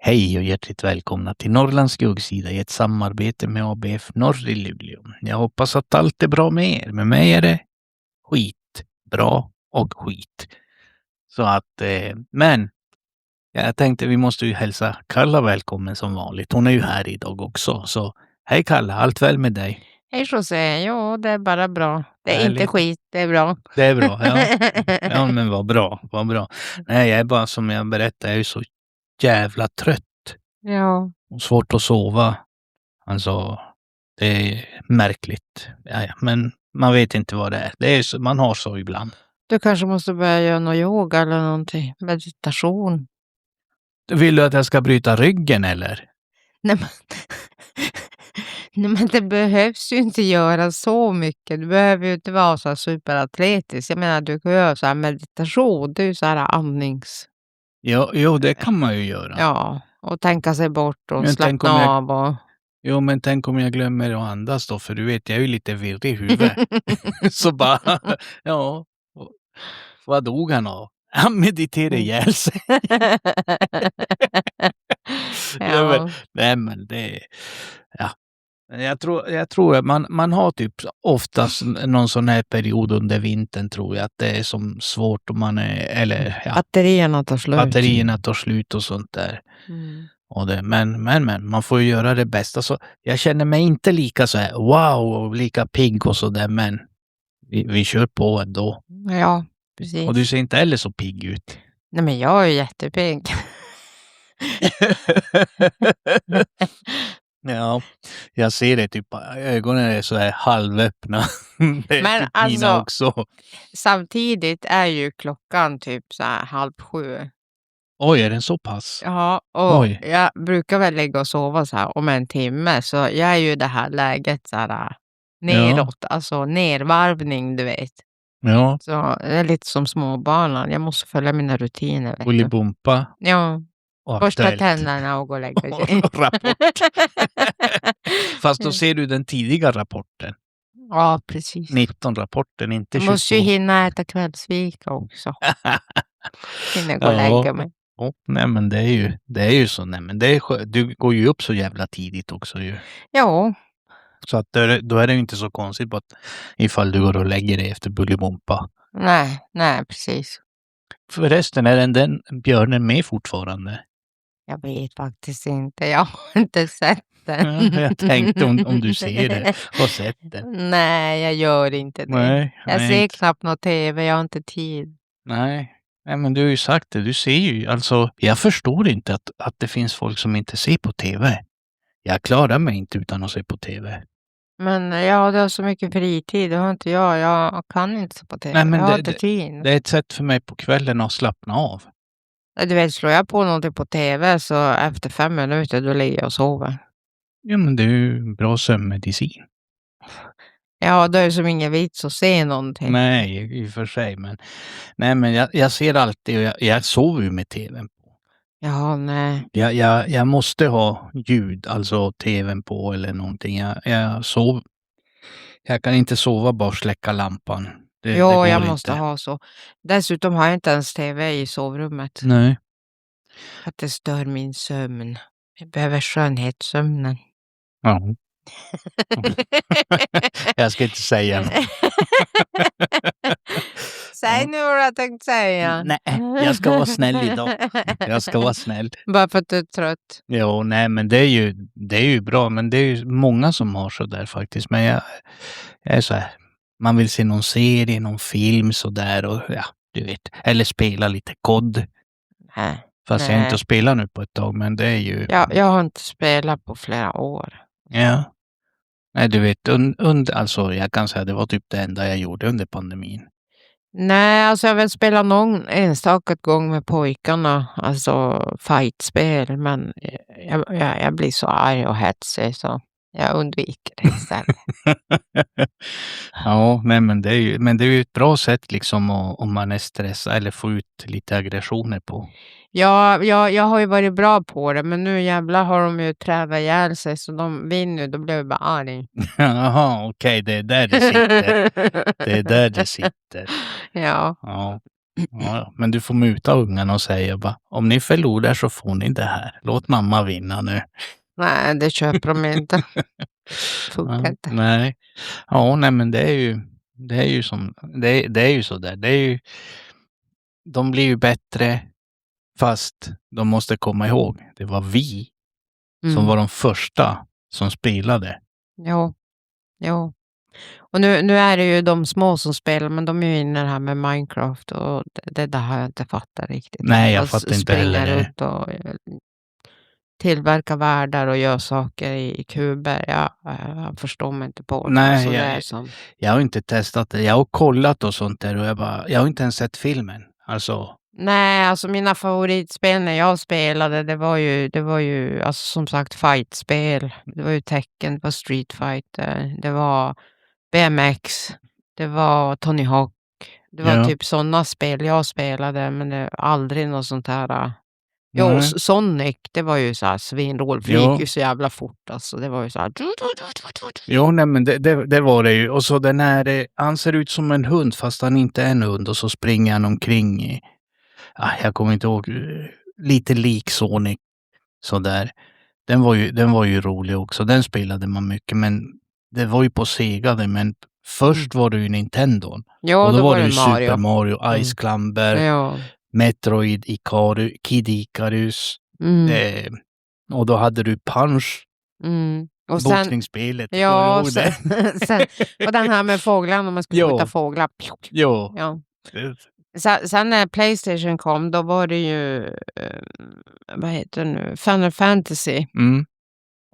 Hej och hjärtligt välkomna till Norrlands skuggsida i ett samarbete med ABF Norr i Luleå. Jag hoppas att allt är bra med er. Med mig är det skit, bra och skit. Så att, men jag tänkte vi måste ju hälsa Kalla välkommen som vanligt. Hon är ju här idag också. Så hej Kalla, allt väl med dig? Hej José, ja det är bara bra. Det är Härligt. inte skit, det är bra. Det är bra, ja. Ja men vad bra, vad bra. Nej, jag är bara som jag berättade, jag är ju så jävla trött. Ja. Och svårt att sova. Alltså, det är märkligt. Ja, men man vet inte vad det är. Det är så, man har så ibland. Du kanske måste börja göra någon yoga eller någonting. Meditation. Vill du att jag ska bryta ryggen eller? Nej men, Nej, men det behövs ju inte göra så mycket. Du behöver ju inte vara så här superatletisk. Jag menar, du kan göra så här meditation. Det är ju så här andnings... Jo, det kan man ju göra. Ja, och tänka sig bort och Men tänk slappna om jag- av. Och... Jo, men tänk om jag glömmer att andas då, för du vet, jag är ju lite virrig i huvudet. Så bara, ja, vad dog han av? Han mediterade ihjäl sig. Ja, men, nej, men det, ja. Jag tror att man har typ oftast någon sån här period under vintern, tror jag, att det är som svårt om man är, eller ja, Batterierna tar slut. batterierna tar slut och sånt där. Mm. Och det, men man får ju göra det bästa. Så jag känner mig inte lika så här wow och lika pigg och så där, men vi kör på ändå. Ja, precis. Och du ser inte heller så pigg ut. Nej, men jag är ju jättepigg. Ja, jag ser det typ, ögonen är så här halvöppna. Det är Men typ alltså- mina också. Samtidigt är ju klockan typ så här 6:30. Oj, är den så pass? Ja, och Oj. jag brukar väl ligga och sova så här om en timme. Så jag är ju i det här läget så här neråt, alltså nervarvning, du vet. Ja, Så det är lite som småbarnen. Jag måste följa mina rutiner. Vet du. Bolibompa Ja, och borsta Aktuellt. tänderna och gå och lägga sig. Och rapport. Fast då ser du den tidiga rapporten. Ja, precis. 19-rapporten, inte Jag 22. måste ju hinna äta kvällsfika också. Hinna gå och Ja. lägga mig. Oh, nej men det är ju så, nej men det är du går ju upp så jävla tidigt också ju. Ja, Så att då är det ju inte så konstigt att ifall du går och lägger dig efter Bolibompa. nej, precis. Förresten, är den björnen med fortfarande? Jag vet faktiskt inte. Jag har inte sett den. Ja, jag tänkte om du ser det och sett den. Nej, jag gör inte det. Nej, Jag nej, ser inte. knappt någon tv. Jag har inte tid. Nej, men du har ju sagt det. Du ser ju, alltså jag förstår inte att det finns folk som inte ser på tv. Jag klarar mig inte utan att se på tv. Men ja, det har så mycket fritid. Det har inte jag. Jag kan inte se på tv. Nej, men jag har det- inte tid. Det är ett sätt för mig på kvällen att slappna av. Du vet, slår jag på någonting på tv så efter 5 minuter då ligger jag och sover. Ja, men det är ju bra sömnmedicin. Ja, det är som ingen vits att se någonting. Nej, i och för sig, men nej, men jag ser alltid, och jag sover ju med tvn på. Ja, nej. Jag måste ha ljud, alltså tvn på eller någonting. Jag kan inte sova bara släcka lampan. Det Jo, går jag måste inte. ha så. Dessutom har jag inte ens tv i sovrummet. Nej. För att det stör min sömn. Jag behöver skönhetssömnen. Ja. Jag ska inte säga något. Säg nu vad jag tänkte säga. Nej, jag ska vara snäll idag. Jag ska vara snäll. Bara för att du är trött. Jo, nej, men det är ju bra, men det är ju många som har så där faktiskt. Men jag är så här, man vill se någon serie, någon film så där och ja, du vet. Eller spela lite kod. Nej. Fast jag Nej. inte har spelat nu på ett tag, men det är ju... Jag har inte spelat på flera år. Ja. Nej, du vet, alltså jag kan säga det var typ det enda jag gjorde under pandemin. Nej, alltså jag har väl spelat någon enstaka gång med pojkarna. Alltså fightspel. Men jag blir så arg och hetsig så jag undviker det istället. Ja, nej, men det är ju ett bra sätt liksom om man är stressad eller får ut lite aggressioner på. Ja, jag har ju varit bra på det, men nu jävlar har de ju trävat ihjäl sig så de vinner ju, då blir jag bara arg. Jaha, okej, det är där det sitter. Det är där det sitter. Ja. Ja. Ja, men du får muta ungarna och säga bara, om ni förlorar så får ni det här. Låt mamma vinna nu. Nej, det köper de inte. Funkar Ja, inte. nej. Ja, nej men det är ju som, det är ju så där. Det är ju, de blir ju bättre fast de måste komma ihåg, det var vi som var de första som spelade. Jo, jo. Och nu är det ju de små som spelar, men de är ju inne i det här med Minecraft och det där har jag inte fattat riktigt. Nej, jag Att fattar inte heller springa det. runt och tillverka världar och göra saker i kuber. Jag förstår mig inte på det. Nej, Alltså, det är som... jag har inte testat det. Jag har kollat och sånt där och jag har inte ens sett filmen. Alltså, Nej, alltså mina favoritspel när jag spelade, det var ju alltså som sagt fightspel. Det var ju Tekken, det var Street Fighter, det var BMX, det var Tony Hawk. Det var ja. typ sådana spel jag spelade, men det aldrig något sånt här. Jo, Nej. Sonic, det var ju så här svinroligt, för det Ja. gick ju så jävla fort alltså. Det var ju så här... Jo, nej men det var det ju. Och så den här, han ser ut som en hund fast han inte är en hund och så springer han omkring i, jag kommer inte ihåg, lite lik Sonic sådär. Den var ju rolig också. Den spelade man mycket, men det var ju på Sega det, men först var det ju Nintendo. Ja, Och då var det ju Mario. Super Mario, Ice Climber, Ja. Metroid, Kid Icarus. Och då hade du Punch, Och sen, boxningsspelet. ja, Kommer du ihåg det? sen, och den här med fåglarna, om man skulle skjuta fåglar. Jo. Ja. Sen när PlayStation kom, då var det ju, vad heter det nu, Final Fantasy.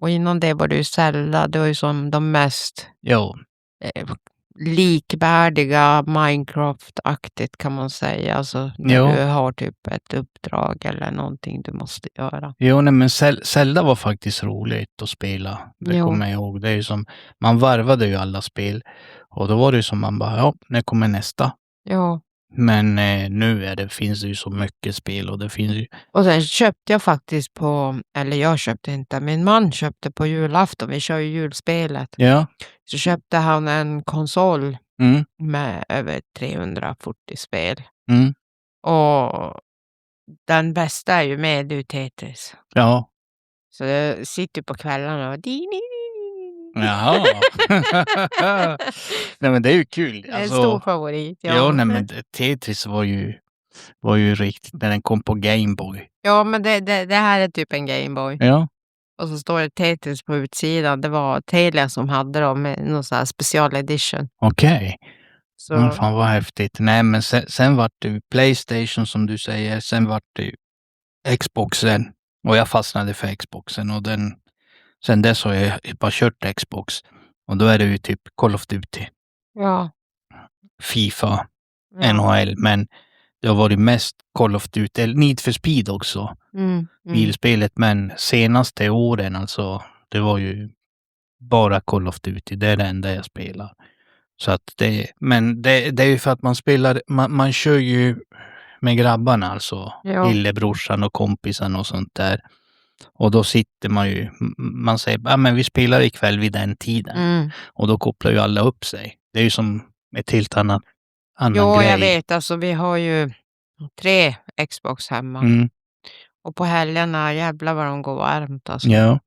Och innan det var det ju Zelda, det var ju som de mest likvärdiga Minecraft-aktigt kan man säga. Alltså när du har typ ett uppdrag eller någonting du måste göra. Jo, nej, men Zelda var faktiskt roligt att spela. Det kommer jag ihåg. Det är ju som, man varvade ju alla spel. Och då var det ju som man bara, när kommer nästa? Ja. Men nu finns det ju så mycket spel och det finns ju... Och sen köpte jag faktiskt jag köpte inte, min man köpte på julafton, vi kör ju julspelet. Ja. Så köpte han en konsol med över 340 spel. Och den bästa är ju med, det är ju Tetris. Ja. Så jag sitter på kvällarna och... Jaha. Nej men det är ju kul. Det är en stor favorit. Ja, nej men Tetris var ju riktigt när den kom på Game Boy. Ja, men det här är typ en Game Boy. Ja. Och så står det Tetris på utsidan. Det var Telia som hade dem med någon sån här special edition. Okej. Så... fan vad häftigt. Nej men sen var det ju PlayStation som du säger. Sen var det ju Xboxen. Och jag fastnade för Xboxen. Och sen dess har jag bara kört Xbox. Och då är det ju typ Call of Duty. Ja. FIFA. NHL. Men det har varit mest Call of Duty. Eller Need for Speed också. Bilspelet. Men senaste åren alltså. Det var ju bara Call of Duty. Det är det enda jag spelar. Så att det är ju för att man spelar, man kör ju med grabbarna alltså. Lillebrorsan och kompisen och sånt där. Och då sitter man ju, man säger, men vi spelar ikväll vid den tiden. Och då kopplar ju alla upp sig. Det är ju som ett helt annan grej. Jo, jag vet, alltså vi har ju 3 Xbox hemma. Och på helgerna, jävlar vad de går varmt alltså. Ja.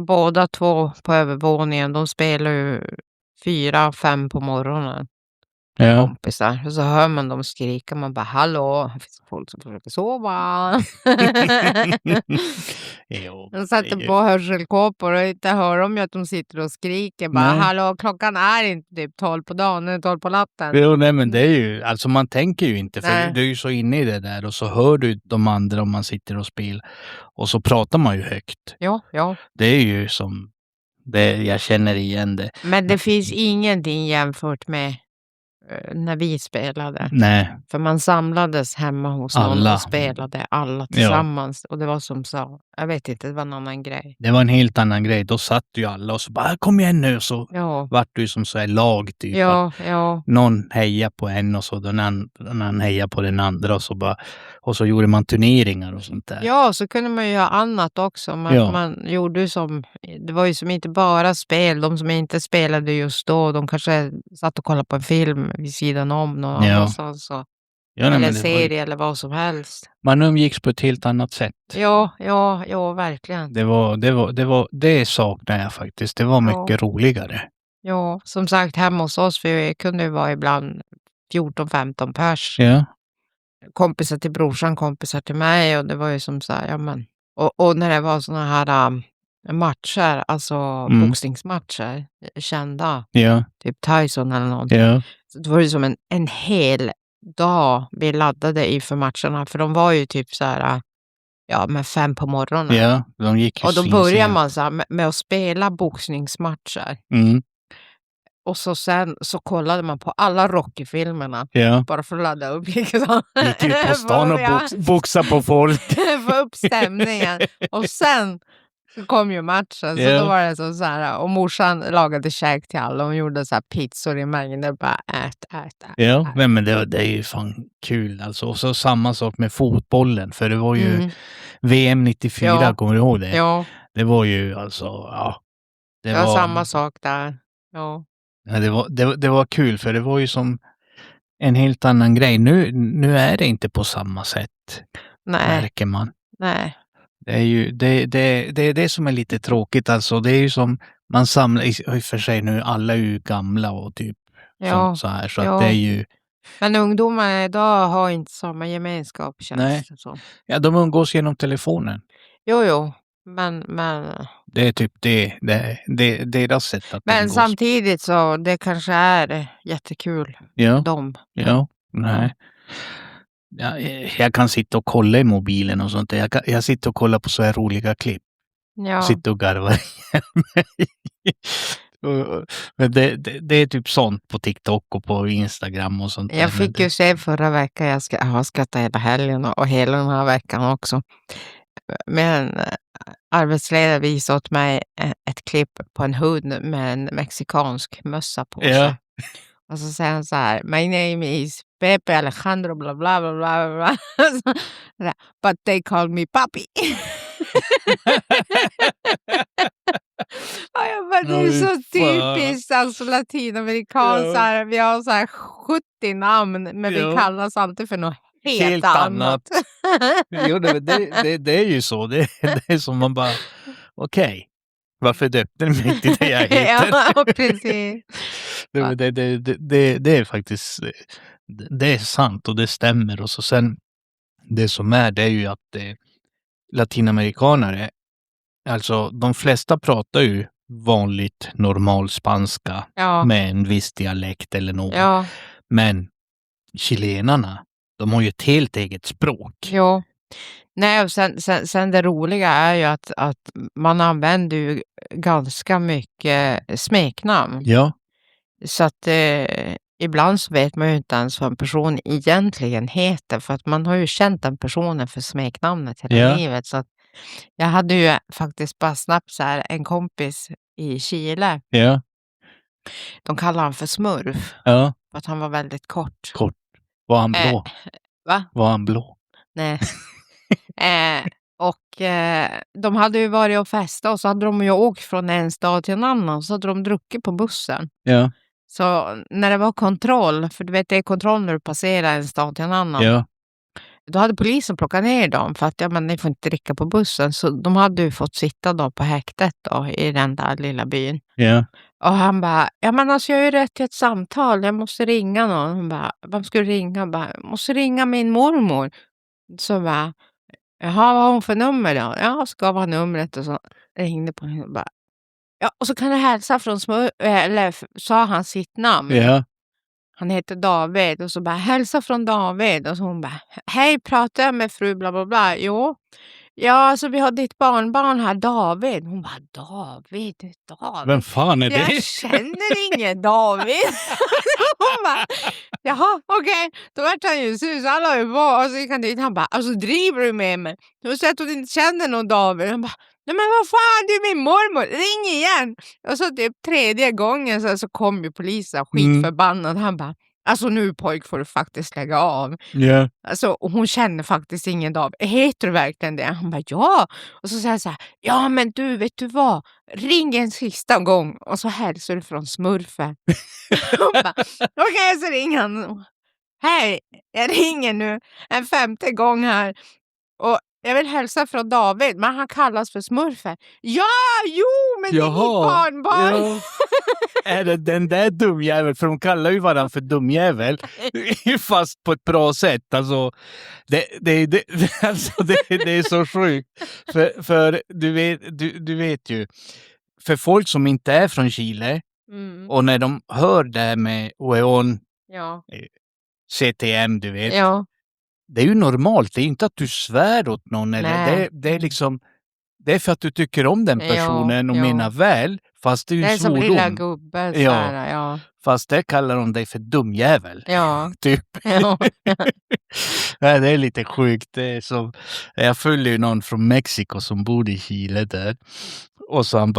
Båda 2 på övervåningen, de spelar ju 4-5 på morgonen. Kompisar. Och så hör man dem skrika. Man bara, hallå, det finns folk som försöker sova. De sätter på hörselkåpor och inte hör de ju att de sitter och skriker. Bara, hallå, klockan är inte typ 12 på dagen eller 12 på natten. Jo, nej men det är ju, alltså man tänker ju inte, för du är ju så inne i det där och så hör du de andra om man sitter och spelar. Och så pratar man ju högt. Ja. Det är ju som, jag känner igen det. Men det finns ingenting jämfört med när vi spelade. Nej. För man samlades hemma hos någon och spelade alla tillsammans. Och det var som så, jag vet inte, det var en annan grej. Det var en helt annan grej. Då satt ju alla och så bara, kom igen nu. Så vart du som så här lag typ. Ja. Någon hejar på en och så den annan hejar på den andra och så gjorde man turneringar och sånt där. Ja, så kunde man ju göra annat också. Man gjorde som, det var ju som inte bara spel. De som inte spelade just då, de kanske satt och kollade på en film vid sidan om någon annanstans. Så. Ja, nej, eller men det var ju, serie eller vad som helst. man umgicks på ett helt annat sätt. Ja, verkligen. Det saknar jag faktiskt. Det var Ja. mycket roligare. Ja, som sagt hemma hos oss, för vi kunde ju vara ibland 14-15 pers. Ja, Kompisar till brorsan, kompisar till mig, och det var ju som så här, ja men. Och när det var såna här matcher, alltså boxningsmatcher, kända, ja, typ Tyson eller något. ja, Så det var ju som en hel dag vi laddade inför matcherna, för de var ju typ så här, ja men 5 på morgonen. ja. De gick ju Och då sent. börjar man så här med att spela boxningsmatcher. Mm, Och så sen så kollade man på alla Rocky-filmerna. ja. Bara för att ladda upp. Liksom. Gick ut på stan och För boxa på folk. få upp stämningen. Och sen så kom ju matchen. Så Ja. då var det så här. Och morsan lagade käk till alla. Hon gjorde så här pizzor i mängder. Bara ät. Ja, men det är ju fan kul alltså. Och så samma sak med fotbollen. För det var ju VM 94, Ja. kommer du ihåg det? Ja, Det var ju alltså, ja. det var samma sak där. Ja. Ja, det var kul, för det var ju som en helt annan grej. Nu är det inte på samma sätt, Nej, märker man. nej. Det är ju det som är lite tråkigt alltså. Det är ju som man samlar, i och för sig nu, alla är ju gamla och typ Ja, så här. Så ja. att det är ju, Men ungdomarna idag har inte samma gemenskap, känns Nej. det som. ja, de umgås genom telefonen. Jo. Men Det är typ deras sätt att umgås. samtidigt så det kanske är jättekul. Ja, Dem. ja, nej. Ja, jag kan sitta och kolla i mobilen och sånt där. Jag sitter och kollar på så här roliga klipp. Ja. Sitter och garvar ihjäl mig. Men det är typ sånt på TikTok och på Instagram och sånt där. Jag fick ju se förra veckan, jag har skrattat hela helgen och hela den här veckan också. Men arbetsledare visade åt mig ett klipp på en hund med en mexikansk mössa på sig. Ja. Och så säger han så här: My name is Pepe Alejandro bla bla bla bla bla. But they call me papi. Ja, jag bara, det är Oj, så fan. typiskt alltså latinamerikanskt. Så här, vi har så här 70 namn, men vi Ja. kallas alltid för något helt Helt annat. Jo, det är ju så. Det är som man bara, okej. Varför döpte ni mig till det jag heter? Ja, precis. Det är faktiskt, det är sant och det stämmer. Och så sen, det som är ju att latinamerikaner, alltså de flesta pratar ju vanligt normal spanska Ja, med en viss dialekt eller något. ja, Men chilenarna, de har ju ett helt eget språk. jo. Nej, och sen det roliga är ju att man använder ju ganska mycket smeknamn. Ja, Så att ibland så vet man ju inte ens vad en person egentligen heter, för att man har ju känt den personen för smeknamnet hela Ja. livet. Så att jag hade ju faktiskt bara snabbt så här en kompis i Chile. ja, De kallar han för Smurf, ja. för att han var väldigt kort. Var han blå? Va? Var han blå? Nej. Och de hade ju varit och festat, och så hade de ju åkt från en stad till en annan, så hade de druckit på bussen. Ja, Så när det var kontroll, för du vet det är kontroll när du passerar en stad till en annan, ja, då hade polisen plockat ner dem för att ni får inte dricka på bussen. Så de hade ju fått sitta då på häktet då, i den där lilla byn. ja. Och han bara, ja men alltså jag har ju rätt till ett samtal, jag måste ringa någon. Han bara, vem ska du ringa? Jag bara, jag måste ringa min mormor. Så bara, jaha, vad har hon för nummer då? Ja, så gav han numret och så ringde på henne och bara, ja, och så kan du hälsa från sa han sitt namn. Ja, Han heter David, och så bara, hälsa från David. Och så hon bara, hej, pratar jag med fru bla bla bla? Jo. Ja, alltså vi har ditt barnbarn här, David. Hon bara, David. vem fan är Jag det? känner ingen David. Hon bara, jaha, okej. Då vart han ju sur, så han la ju på. Och så gick han dit, han bara, alltså driver du med mig? Du har sett att du inte känner någon David. Han bara, nej men vad fan, du är min mormor, ring igen. Och så typ 3:e gången så kom ju polisen skitförbannad. Han bara, alltså nu pojk får du faktiskt lägga av. Ja, Alltså hon känner faktiskt ingen David. Heter du verkligen det? Han bara, ja. Och så säger jag så här, ja men du, vet du vad? Ring en sista gång och så hälsar du från Smurfen. Hon bara, okej, så ringer han. Hej, jag ringer nu en 5:e gång här. Och jag vill hälsa från David, men han kallas för smurfen. Ja, jo, men det är mitt barnbarn. Ja. Är det den där dumjäveln? För de kallar ju varandra för dumjävel. Fast på ett bra sätt. Alltså, det är så sjukt. För du vet ju. För folk som inte är från Chile. Och när de hör det här med Oeon. Ja. CTM, du vet. Ja. Det är ju normalt. Det är inte att du svär åt någon. Eller det är liksom. Det är för att du tycker om den personen och menar väl. Fast det är ju en svordom. Det är som lilla gubben. Ja. Fast det kallar de dig för dumjävel. Ja. Typ. Ja. Nej, det är lite sjukt. Det är som, jag följer ju någon från Mexiko som bor i Chile där. Och så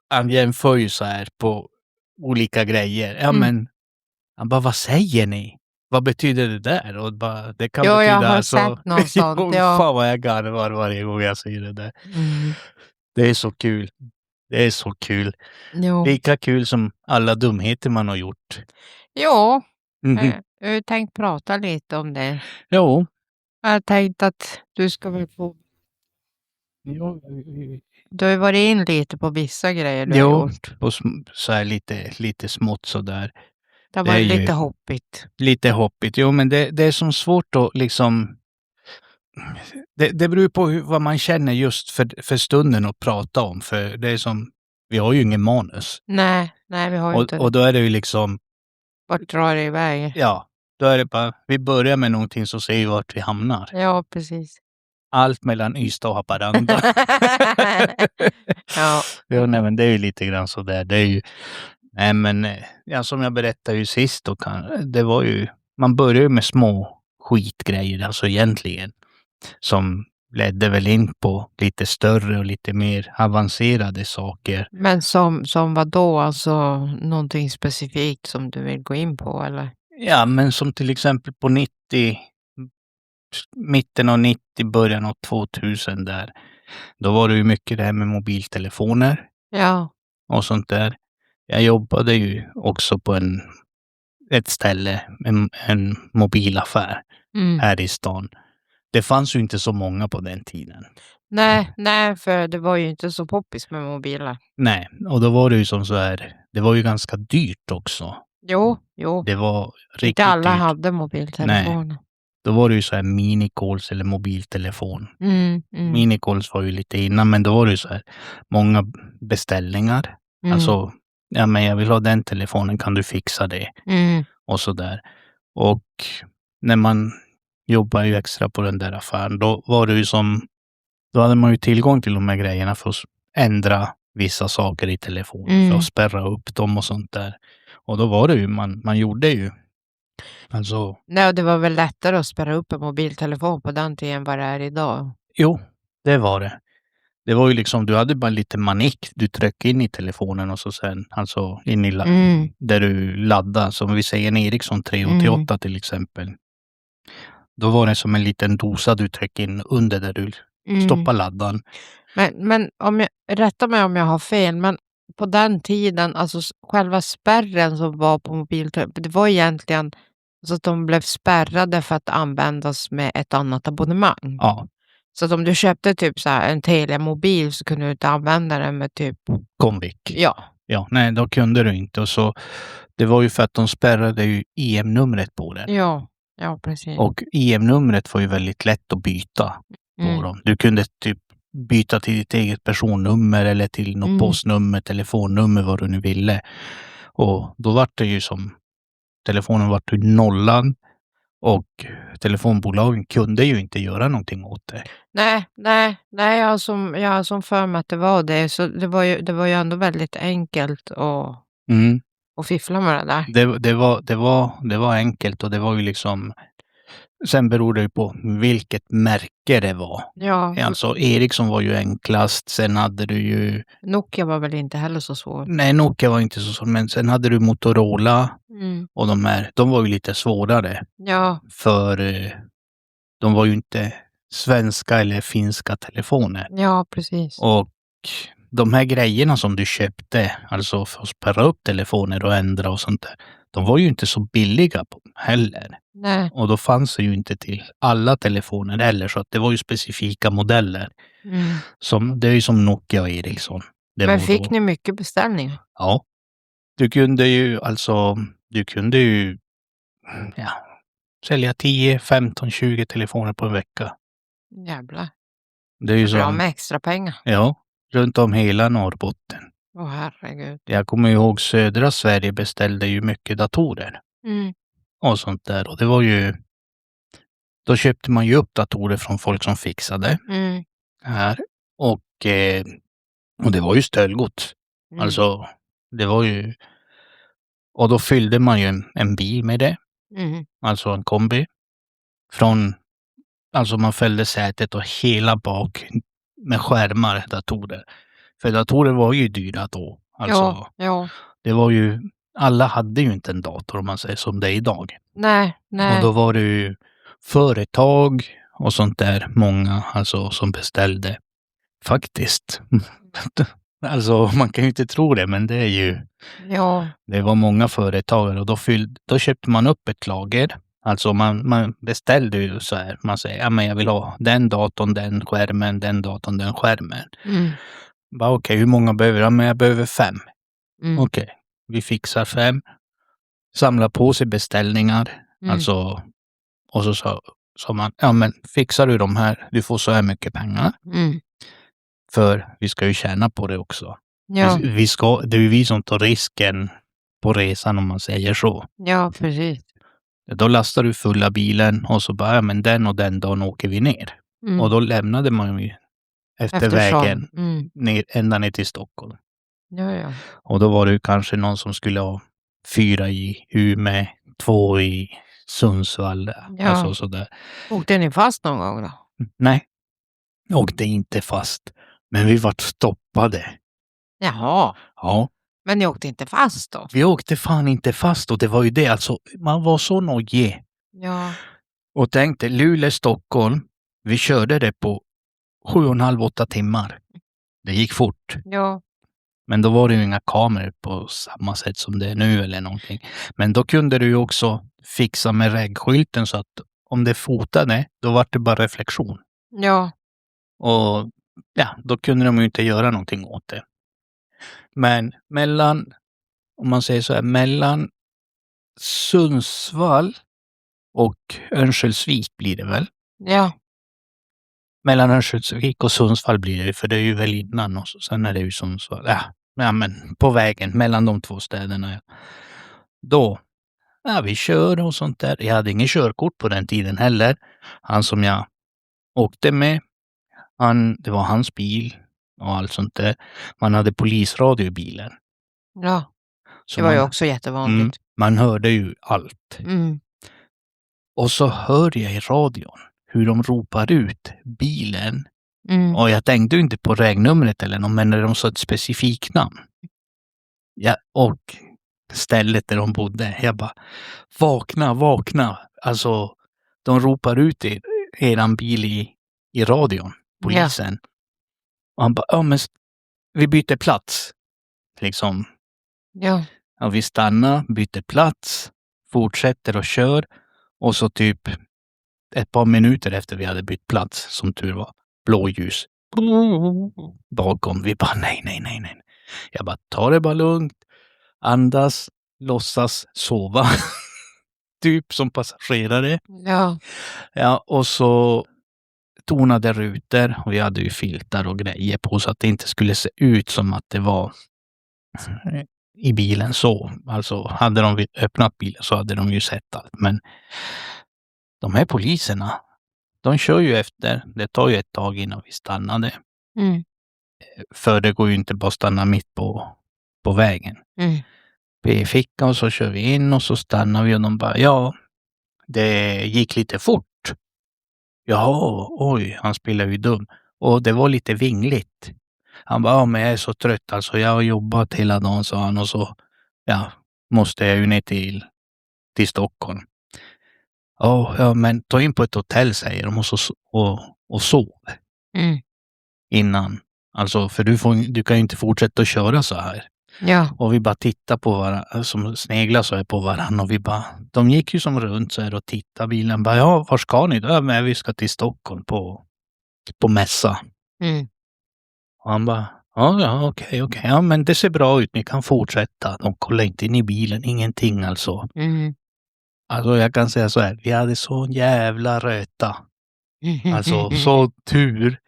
han jämför ju så här på olika grejer. Ja, men han bara, vad säger ni? Vad betyder det där? Och bara, det kan betyda jag har sett något sånt. Ja. Fan vad jag garvar varje gång jag säger det där. Det är så kul. Det är så kul. Jo. Lika kul som alla dumheter man har gjort. Jo. Jag har tänkt prata lite om det. Jo. Jag har tänkt att du ska väl få... Jo. Du har ju varit in lite på vissa grejer du har gjort. På så här lite smått sådär. Det var lite hoppigt. Lite hoppigt. Jo, men det är som svårt att liksom... Det beror på vad man känner just för stunden att prata om. För det är som... Vi har ju ingen manus. Nej, vi har ju inte. Och då är det ju liksom... Vart drar det iväg? Ja, då är det bara... Vi börjar med någonting så ser vi vart vi hamnar. Ja, precis. Allt mellan Ystad och Haparanda. Ja. Ja, nej, men det är ju lite grann så där. Det är ju... Nej, men som jag berättade ju sist, det var ju... Man börjar ju med små skitgrejer, alltså egentligen. Som ledde väl in på lite större och lite mer avancerade saker. Men som vad då? Alltså någonting specifikt som du vill gå in på, eller? Ja, men som till exempel på mitten av 90, början av 2000 där. Då var det ju mycket det här med mobiltelefoner. Ja. Och sånt där. Jag jobbade ju också på ett ställe, en mobilaffär här i stan. Det fanns ju inte så många på den tiden. Nej, för det var ju inte så poppis med mobiler. Nej, och då var det ju som så här, det var ju ganska dyrt också. Jo. Det var riktigt inte alla dyrt. Hade mobiltelefoner. Nej. Då var det ju så här minicalls eller mobiltelefon. Minicalls var ju lite innan, men då var det ju så här många beställningar. Alltså, ja, men jag vill ha den telefonen, kan du fixa det? Och så där. Och när man jobbar ju extra på den där affären, då var det ju då hade man ju tillgång till de här grejerna för att ändra vissa saker i telefonen, för att spärra upp dem och sånt där. Och då var det ju, man gjorde ju. Alltså... Nej, det var väl lättare att spärra upp en mobiltelefon på den tiden vad det är idag. Jo, det var det. Det var ju liksom, du hade bara lite manik. Du tryckte in i telefonen och så sen, alltså in i där du laddade. Som vi säger en Ericsson 388 till exempel. Då var det som en liten dosa du tryckte in under där du stoppar laddan. Men rätta mig om jag har fel, men på den tiden, alltså själva spärren som var på mobiltelefonen, det var egentligen så att de blev spärrade för att användas med ett annat abonnemang. Ja. Så att om du köpte typ så här en Telia-mobil så kunde du inte använda den med typ... Comviq. Ja. Ja, nej, då kunde du inte. Och så, det var ju för att de spärrade ju IM-numret på den. Ja, precis. Och IM-numret var ju väldigt lätt att byta på dem. Du kunde typ byta till ditt eget personnummer eller till något postnummer, telefonnummer, vad du nu ville. Och då var det ju som... Telefonen var ju nollad. Och telefonbolagen kunde ju inte göra någonting åt det. Nej, jag har som för mig att det var det. Så det var ju ändå väldigt enkelt att fiffla med det där. Det var enkelt och det var ju liksom... Sen beror det ju på vilket märke det var. Ja. Alltså Ericsson var ju enklast. Sen hade du ju... Nokia var väl inte heller så svårt? Nej, Nokia var inte så svårt. Men sen hade du Motorola. Och de var ju lite svårare. Ja. För de var ju inte svenska eller finska telefoner. Ja, precis. Och de här grejerna som du köpte, alltså för att spärra upp telefoner och ändra och sånt där, de var ju inte så billiga heller. Nej. Och då fanns det ju inte till alla telefoner heller, så att det var ju specifika modeller. Det är ju som Nokia och Ericsson. Men fick ni mycket beställningar? Ja. Du kunde ju sälja 10, 15, 20 telefoner på en vecka. Jävlar. Det är ju bra med extra pengar. Ja, runt om hela Norrbotten. Herregud. Jag kommer ihåg södra Sverige beställde ju mycket datorer. Och sånt där. Och det var ju... Då köpte man ju upp datorer från folk som fixade. Här. Och det var ju stöldgods. Alltså, det var ju... Och då fyllde man ju en bil med det. Alltså en kombi. Alltså man fällde sätet och hela bak med skärmar, datorer. För datorer var ju dyra då. Alltså, ja. Det var ju... Alla hade ju inte en dator om man säger som det är idag. Nej. Och då var det ju företag och sånt där, många alltså som beställde. Faktiskt. Alltså man kan ju inte tro det, men det är ju... Ja. Det var många företagare och då köpte man upp ett lager. Alltså man beställde ju så här. Man säger, ja men jag vill ha den datorn, den skärmen, den datorn, den skärmen. Okej, hur många behöver jag? Men jag behöver 5. Okej, vi fixar 5. Samla på sig beställningar. Alltså, och så sa man, ja men fixar du de här, du får så här mycket pengar. För vi ska ju tjäna på det också. Ja. Det är ju vi som tar risken på resan om man säger så. Ja, precis. Då lastar du fulla bilen och så bara, ja men den och den dagen åker vi ner. Och då lämnade man ju efter vägen ända ner till Stockholm. Ja. Och då var det ju kanske någon som skulle ha 4 i Umeå, 2 i Sundsvall. Ja. Alltså sådär. Åkte ni fast någon gång då? Nej, åkte inte fast. Men vi vart stoppade. Jaha. Ja. Men ni åkte inte fast då? Vi åkte fan inte fast och det var ju det. Alltså, man var så nojig. Ja. Och tänkte, Luleå-Stockholm, vi körde det på 7,5-8 timmar. Det gick fort. Ja. Men då var det ju inga kameror på samma sätt som det är nu eller någonting. Men då kunde du ju också fixa med regskylten så att om det fotade, då var det bara reflektion. Ja. Och ja, då kunde de ju inte göra någonting åt det. Men om man säger så här, mellan Sundsvall och Örnsköldsvik blir det väl? Ja. Mellan Örnsköldsvik och Sundsvall blir det, för det är ju väl innan och sen är det ju Sundsvall. Ja, men på vägen mellan de två städerna. Ja. Då, vi kör och sånt där. Jag hade ingen körkort på den tiden heller. Han som jag åkte med, det var hans bil och allt sånt där. Man hade polisradio i bilen. Ja, det var ju också jättevanligt. Man hörde ju allt. Och så hör jag i radion hur de ropar ut bilen. Och jag tänkte inte på räknumret eller något, men när de sa ett specifikt namn. Ja, och stället där de bodde. Jag bara, vakna. Alltså, de ropar ut eran bil i radion, polisen. Ja. Och han bara, men vi byter plats. Liksom. Ja. Och vi stannar, byter plats, fortsätter och kör. Och så typ ett par minuter efter vi hade bytt plats, som tur var, blåljus bakom. Vi bara nej. Jag bara, ta det bara lugnt, andas, låtsas sova. Typ som passagerare. Ja. Ja, och så tonade rutor och vi hade ju filtar och grejer på så att det inte skulle se ut som att det var i bilen så. Alltså hade de öppnat bilen så hade de ju sett allt. Men de här poliserna, de kör ju efter. Det tar ju ett tag innan vi stannade. För det går ju inte bara att stanna mitt på vägen. Vi fick och så kör vi in och så stannar vi och de bara, ja, det gick lite fort. Jaha, oj, han spelar ju dum. Och det var lite vingligt. Han bara, men jag är så trött alltså. Jag har jobbat hela dagen, sa han. Och så, måste jag ju ner till Stockholm. Ja, men ta in på ett hotell, säger de. Och sov. Innan. Alltså, för du kan ju inte fortsätta att köra så här. Ja. Och vi bara tittade på varandra, som sneglar så här på varandra och vi bara, de gick ju som runt så här och tittade. Bilen bara, ja, var ska ni då? Ja, men vi ska till Stockholm på mässa. Mm. Och han bara, ja, okej. Ja, men det ser bra ut, ni kan fortsätta. De kollar inte in i bilen, ingenting alltså. Mm. Alltså jag kan säga så här, vi hade så jävla röta. Alltså så tur.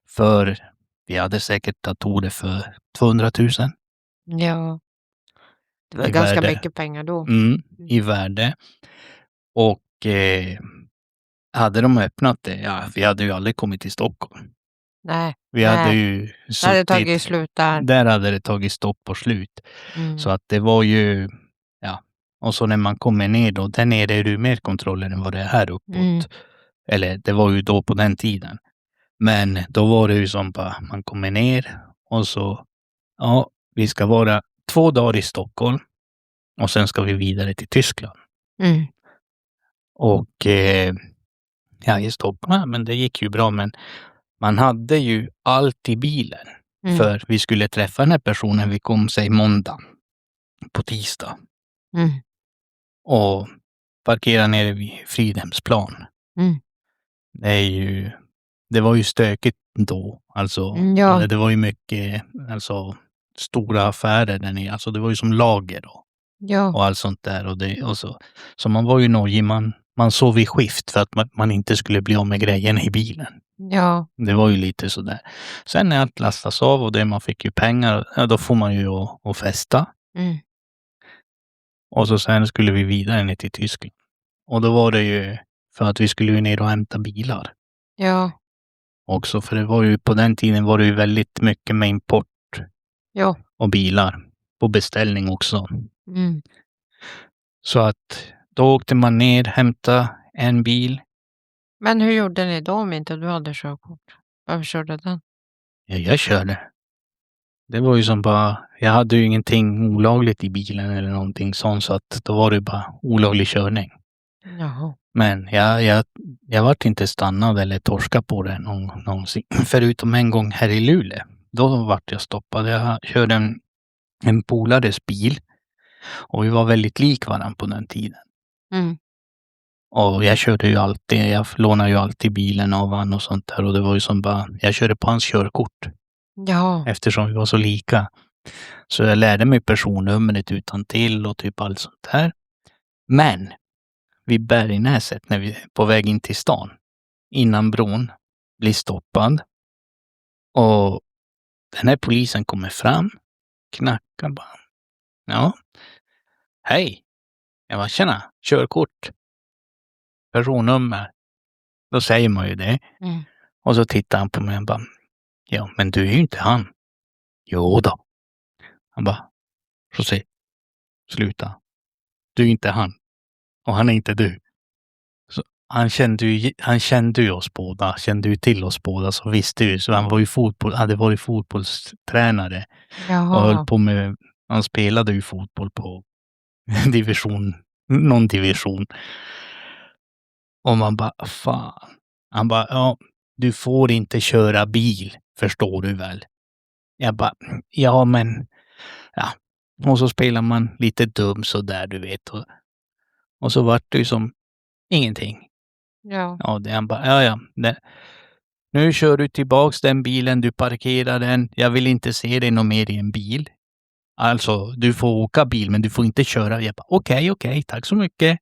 För vi hade säkert datorer för 200 000 Ja. Det var i ganska värde. mycket pengar då. I värde. Och hade de öppnat det, ja, vi hade ju aldrig kommit till Stockholm. Nej. Vi hade ju Det hade tagit slut där. Där hade det tagit stopp och slut. Mm. Så att det var ju, ja. Och så när man kommer ner då, där nere är det ju mer kontroller än vad det är här uppåt. Mm. Eller det var ju då på den tiden. Men då var det ju som bara, man kommer ner och så, ja, vi ska vara 2 dagar i Stockholm och sen ska vi vidare till Tyskland. Mm. Och ja, i Stockholm, ja, men det gick ju bra, men man hade ju allt i bilen. Mm. För vi skulle träffa den här personen, vi kom sig måndag på tisdag. Mm. Och parkera nere vid Fridhemsplan. Mm. Det var ju stökigt då. Alltså, Ja. det var ju mycket, alltså stora affärer där nere. Alltså det var ju som lager då. Ja. Och allt sånt där. Och så man var ju nojig. Man sov i skift för att man inte skulle bli av med grejerna i bilen. Ja. Det var ju lite sådär. Sen när allt lastas av och man fick ju pengar, ja, då får man ju och festa. Mm. Och så sen skulle vi vidare ner till Tyskland. Och då var det ju för att vi skulle ju ner och hämta bilar. Ja. Också, för det var ju på den tiden var det ju väldigt mycket med import Ja. och bilar. På beställning också. Mm. Så att då åkte man ner, hämta en bil. Men hur gjorde ni då om inte du hade körkort? Varför körde den? Ja, jag körde. Det var ju som bara, jag hade ju ingenting olagligt i bilen eller någonting sånt, så att då var det bara olaglig körning. Jaha. Men jag vart inte stannad eller torska på det någonsin. Förutom en gång här i Luleå. Då vart jag stoppad. Jag körde en polares bil. Och vi var väldigt lik varandra på den tiden. Mm. Och jag körde ju alltid, jag lånade ju alltid bilen av han och sånt där. Och det var ju som bara, jag körde på hans körkort. Ja. Eftersom vi var så lika. Så jag lärde mig personnumret utantill och typ allt sånt där. Men vid Bergnäset, när vi är på väg in till stan, innan bron, blir stoppad. Och den här polisen kommer fram, knackar bara. Ja. Hej! Jag bara, tjena, körkort. Personnummer. Då säger man ju det. Mm. Och så tittar han på mig och bara, ja, men du är ju inte han. Jo då. Han bara, José, sluta. Du är inte han. Och han är inte du. Så han kände ju oss båda, kände ju till oss båda, så visste ju. Så han var ju hade varit fotbollstränare. Och höll på med, han spelade ju fotboll på någon division. Och man bara, fan. Han bara, ja, du får inte köra bil, förstår du väl? Jag bara, ja men, ja. Och så spelar man lite dum så där, du vet. Och så vart det ju som ingenting. Ja. Ja, han bara, ja. Nu kör du tillbaks den bilen, du parkerar den. Jag vill inte se dig någon mer i en bil. Alltså, du får åka bil, men du får inte köra. Jag bara, okej, tack så mycket.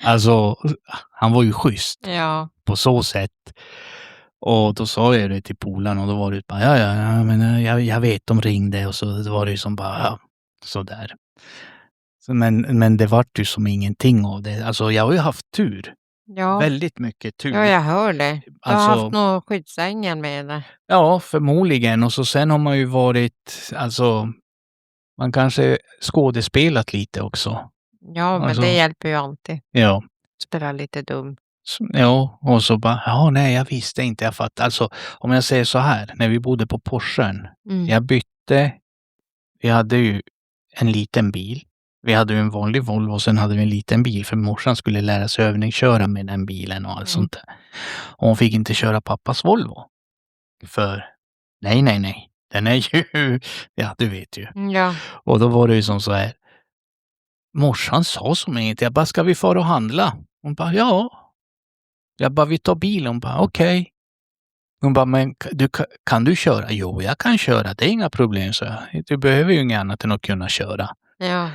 Alltså, han var ju schysst. Ja. På så sätt. Och då sa jag det till polaren och då var det bara, ja, men jag vet, de ringde och så var det ju som bara, ja, sådär. Så, men det vart ju som ingenting av det. Alltså, jag har ju haft tur. Ja. Väldigt mycket tur. Ja, jag hör det. Du har Alltså, haft någon skyddsängel med dig. ja, förmodligen. Och så sen har man ju varit, alltså, man kanske skådespelat lite också. Ja, men Alltså, det hjälper ju alltid. Ja. Spela lite dum. Ja, och så bara, ja, nej, jag visste inte, jag fattar. Alltså, om jag säger så här, när vi bodde på Porschen, jag bytte, vi hade ju en liten bil. Vi hade ju en vanlig Volvo och sen hade vi en liten bil för morsan skulle lära sig övningsköra med den bilen och allt sånt där. Och hon fick inte köra pappas Volvo. För nej. Den är ju, ja du vet ju. Ja. Och då var det ju som så här. Morsan sa som inget. Jag bara, ska vi fara och handla? Hon bara, ja. Jag bara, vi tar bilen. Hon bara, okej. Hon bara, men kan du köra? Jo, jag kan köra. Det är inga problem, så jag. Du behöver ju inget annat än att kunna köra. Ja.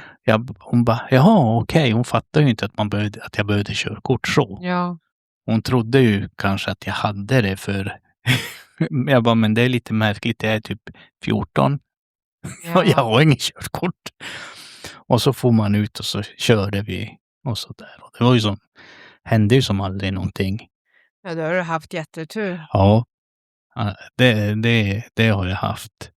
Hon bara, jaha, okej. Hon fattar ju inte att jag behövde körkort så. Ja. Hon trodde ju kanske att jag hade det för... Jag bara, men det är lite märkligt. Jag är typ 14. Och jag har inget körkort. Och så får man ut och så körde vi och så där. Och det var ju som, hände ju som aldrig någonting. Ja, då har du haft jättetur. Ja, det har jag haft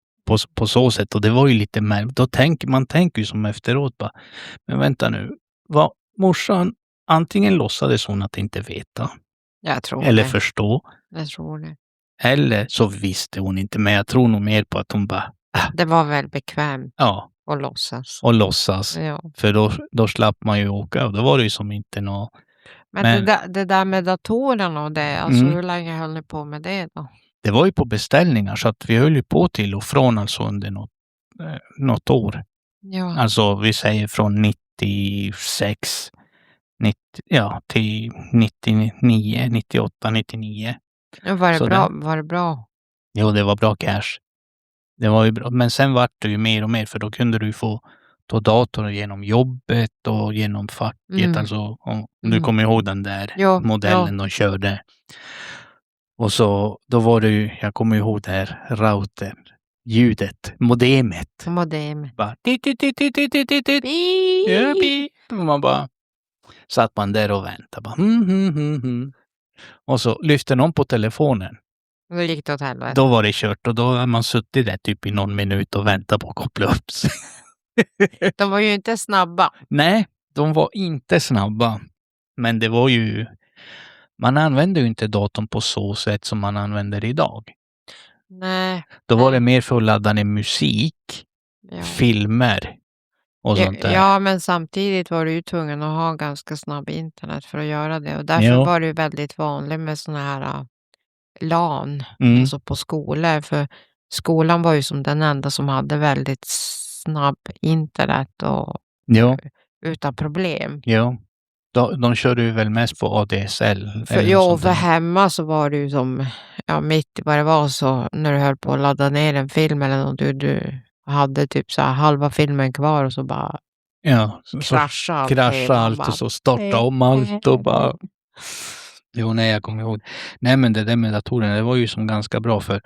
på så sätt. Och det var ju lite märkligt. Man tänker ju som efteråt bara, men vänta nu. Morsan, antingen låtsades hon att inte veta. Jag tror eller det. förstå. Jag tror det. Eller så visste hon inte. Men jag tror nog mer på att hon bara... Det var väl bekvämt Ja. att låtsas. Och låtsas. Ja. För då slapp man ju åka. Och då var det ju som inte något... Men det där med datorerna och det, alltså hur länge höll ni på med det då? Det var ju på beställningar, så att vi höll ju på till och från alltså under något år. Ja. Alltså vi säger från 96 till 99, 98, 99. Ja, var det bra? Jo, det var bra cash. Det var ju bra. Men sen var det ju mer och mer, för då kunde du få ta datorn genom jobbet och genom facket. Alltså, om du kommer ihåg den där modellen de körde. Och så, då var det ju, jag kommer ihåg det här routern, ljudet, modemet. Bara, man bara, satt man där och väntade. Bara, Och så lyfte någon på telefonen. Då gick det åt helvete. Då var det kört och då har man suttit där typ i någon minut och väntat på att koppla upp sig. De var ju inte snabba. Nej, de var inte snabba. Men det var ju... Man använde ju inte datorn på så sätt som man använder idag. Nej. Då var det mer för att ladda ner musik, filmer och sånt där. Ja, men samtidigt var du ju tvungen att ha ganska snabb internet för att göra det. Och därför var det ju väldigt vanligt med såna här LAN, alltså på skolor. För skolan var ju som den enda som hade väldigt snabb internet och utan problem. Ja. De körde ju väl mest på ADSL. För hemma så var det ju som, mitt i vad det var, så när du höll på att ladda ner en film eller något, du hade typ så här halva filmen kvar och så bara krascha allt och så starta om allt och bara... Jo, nej, jag kommer ihåg. Nej, men det där med datorerna, det var ju som ganska bra, för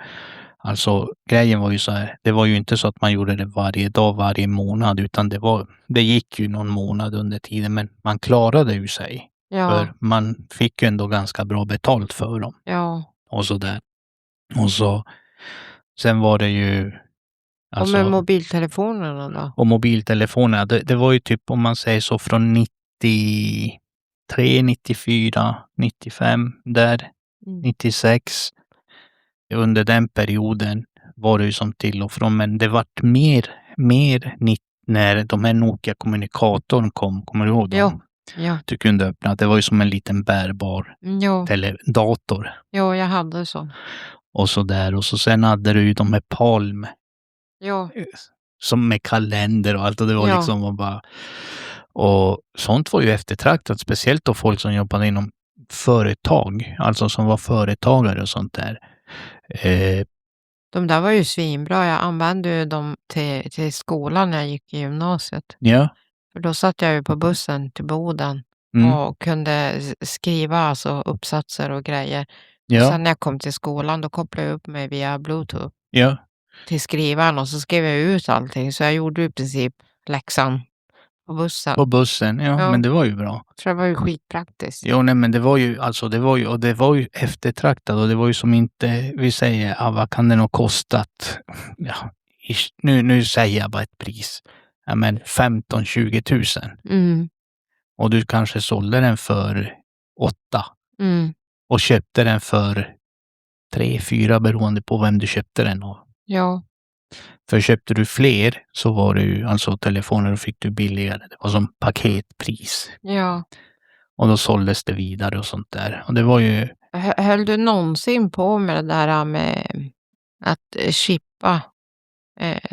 alltså grejen var ju så här, det var ju inte så att man gjorde det varje dag, varje månad, utan det gick ju någon månad under tiden, men man klarade ju sig. Ja. För man fick ju ändå ganska bra betalt för dem. Ja. Och så där. Och så, sen var det ju... Alltså, och med mobiltelefonerna då? Och mobiltelefonerna, det var ju typ, om man säger så, från 93, 94, 95, där, 96. Under den perioden var det ju som till och från, men det vart mer när de här Nokia-kommunikatorn kom. Kommer du ihåg dem? Ja. Du kunde öppna, det var ju som en liten bärbar dator. Ja, jag hade så. Och så där, och så sen hade du ju de här Palm. Ja. Som med kalender och allt, och det var liksom bara... Och sånt var ju eftertraktat, speciellt då folk som jobbade inom företag, alltså som var företagare och sånt där. De där var ju svinbra. Jag använde ju dem till skolan när jag gick i gymnasiet. Ja. För då satt jag ju på bussen till Boden och kunde skriva alltså uppsatser och grejer. Och sen när jag kom till skolan, då kopplade jag upp mig via Bluetooth till skrivaren och så skrev jag ut allting. Så jag gjorde i princip läxan på bussen. På bussen, men det var ju bra. Så det var ju skitpraktiskt. Jo, nej, men det var ju eftertraktat, och det var ju som inte, vi säger, vad kan det nog kostat? Ja, nu säger jag bara ett pris. Ja, men 15-20 000. Och du kanske sålde den för 8. Och köpte den för 3-4 beroende på vem du köpte den av. Ja. För köpte du fler så var det ju, alltså telefoner, och fick du billigare. Det var som paketpris. Ja. Och då såldes det vidare och sånt där. Och det var ju... Höll du någonsin på med det där med att chippa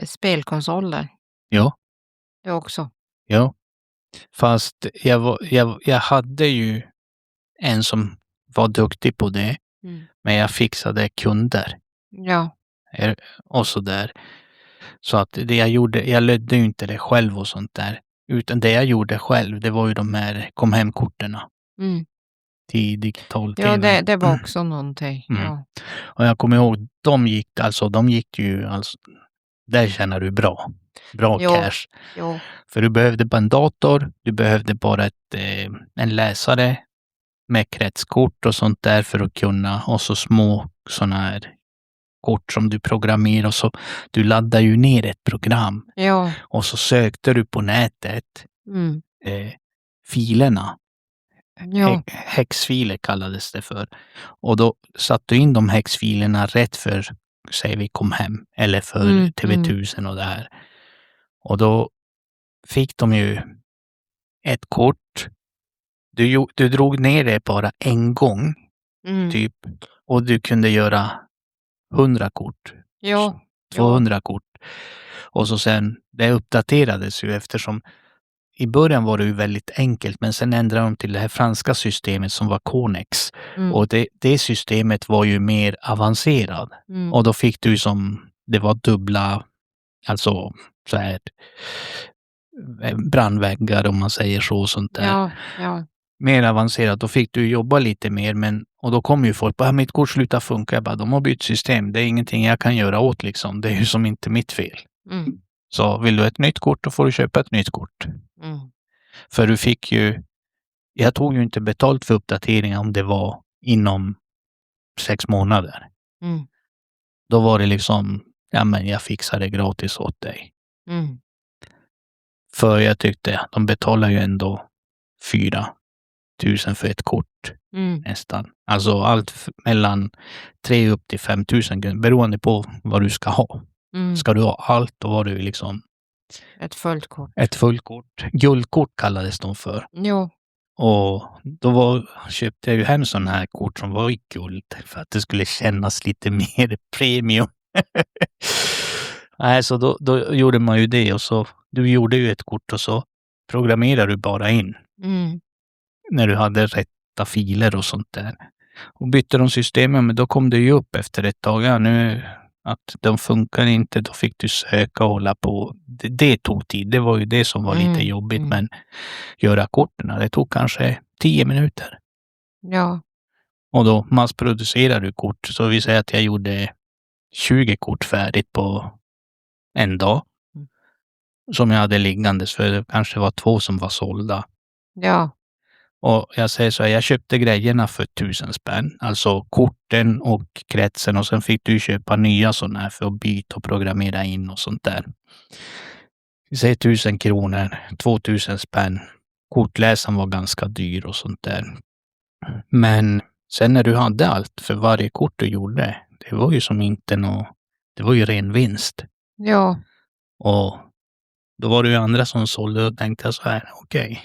spelkonsoler. Ja, Det också. ja. Fast jag hade ju en som var duktig på det, men jag fixade kunder Ja. och så där. Så att det jag ledde ju inte det själv och sånt där. Utan det jag gjorde själv, det var ju de här kom hem-korterna Mm. till digital-tv. Ja, det var också någonting. Ja. Och jag kommer ihåg, de gick ju där tjänar du bra cash. Jo. För du behövde bara en dator, du behövde bara en läsare med kretskort och sånt där för att kunna, och så små såna här kort som du programmerar, och så du laddar ju ner ett program Ja. och så sökte du på nätet filerna. Ja. Häxfiler kallades det för. Och då satte du in de häxfilerna rätt för, säger vi, kom hem eller för TV1000 och det här. Och då fick de ju ett kort. Du drog ner det bara en gång, typ. Och du kunde göra 100 kort. Ja. 200 kort. Och så sen, det uppdaterades ju eftersom i början var det ju väldigt enkelt, men sen ändrade de till det här franska systemet som var Connex. Och det systemet var ju mer avancerat. Och då fick du som, det var dubbla, alltså så här brandväggar om man säger så och sånt där. Ja. Mer avancerat, då fick du jobba lite mer, och då kom ju folk bara, mitt kort slutar funka. Jag bara, de har bytt system, det är ingenting jag kan göra åt liksom. Det är ju som inte mitt fel. Så vill du ett nytt kort, då får du köpa ett nytt kort. För du fick ju, jag tog ju inte betalt för uppdateringar om det var inom 6 månader. Då var det liksom, ja men jag fixar det gratis åt dig. För jag tyckte, de betalar ju ändå 4 000 för ett kort nästan. Alltså allt mellan 3 upp till 5 000 beroende på vad du ska ha. Ska du ha allt, då var det ju liksom ett fullt kort. Ett fullt kort. Guldkort kallades de för. Jo. Och då köpte jag ju hem sådana här kort som var i guld för att det skulle kännas lite mer premium. Nej, så då gjorde man ju det, och så du gjorde ju ett kort och så programmerade du bara in. När du hade rätta filer och sånt där. Och bytte de systemen, men då kom det ju upp efter ett tag. Ja, nu att de funkar inte, då fick du söka och hålla på. Det tog tid. Det var ju det som var lite jobbigt, men göra korten, det tog kanske 10 minuter. Ja. Och då massproducerade du kort. Så vi säger att jag gjorde 20 kort färdigt på en dag. Som jag hade liggandes, för det kanske var 2 som var sålda. Ja. Och jag säger så här, jag köpte grejerna för 1000 spänn. Alltså korten och kretsen, och sen fick du köpa nya sådana här för att byta och programmera in och sånt där. Vi säger 1000 kronor, 2000 spänn. Kortläsaren var ganska dyr och sånt där. Men sen när du hade allt för varje kort du gjorde, det var ju som inte det var ju ren vinst. Ja. Och då var det ju andra som sålde, och tänkte så här, okej.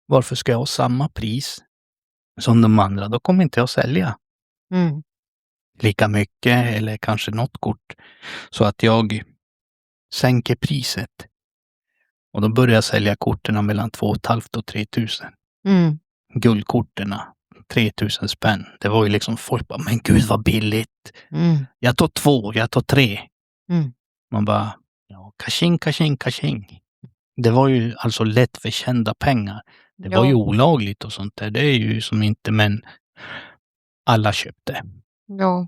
Varför ska jag ha samma pris som de andra? Då kommer inte jag sälja lika mycket eller kanske något kort. Så att jag sänker priset. Och då börjar jag sälja korten mellan 2 500 och 3 000. Guldkorten, 3 000 spänn. Det var ju liksom folk bara, men gud vad billigt. Jag tar 2, jag tar 3. Man bara, ja, kaching. Det var ju alltså lättförtjänta pengar. Det var ju olagligt och sånt där. Det är ju som inte, men alla köpte. Ja.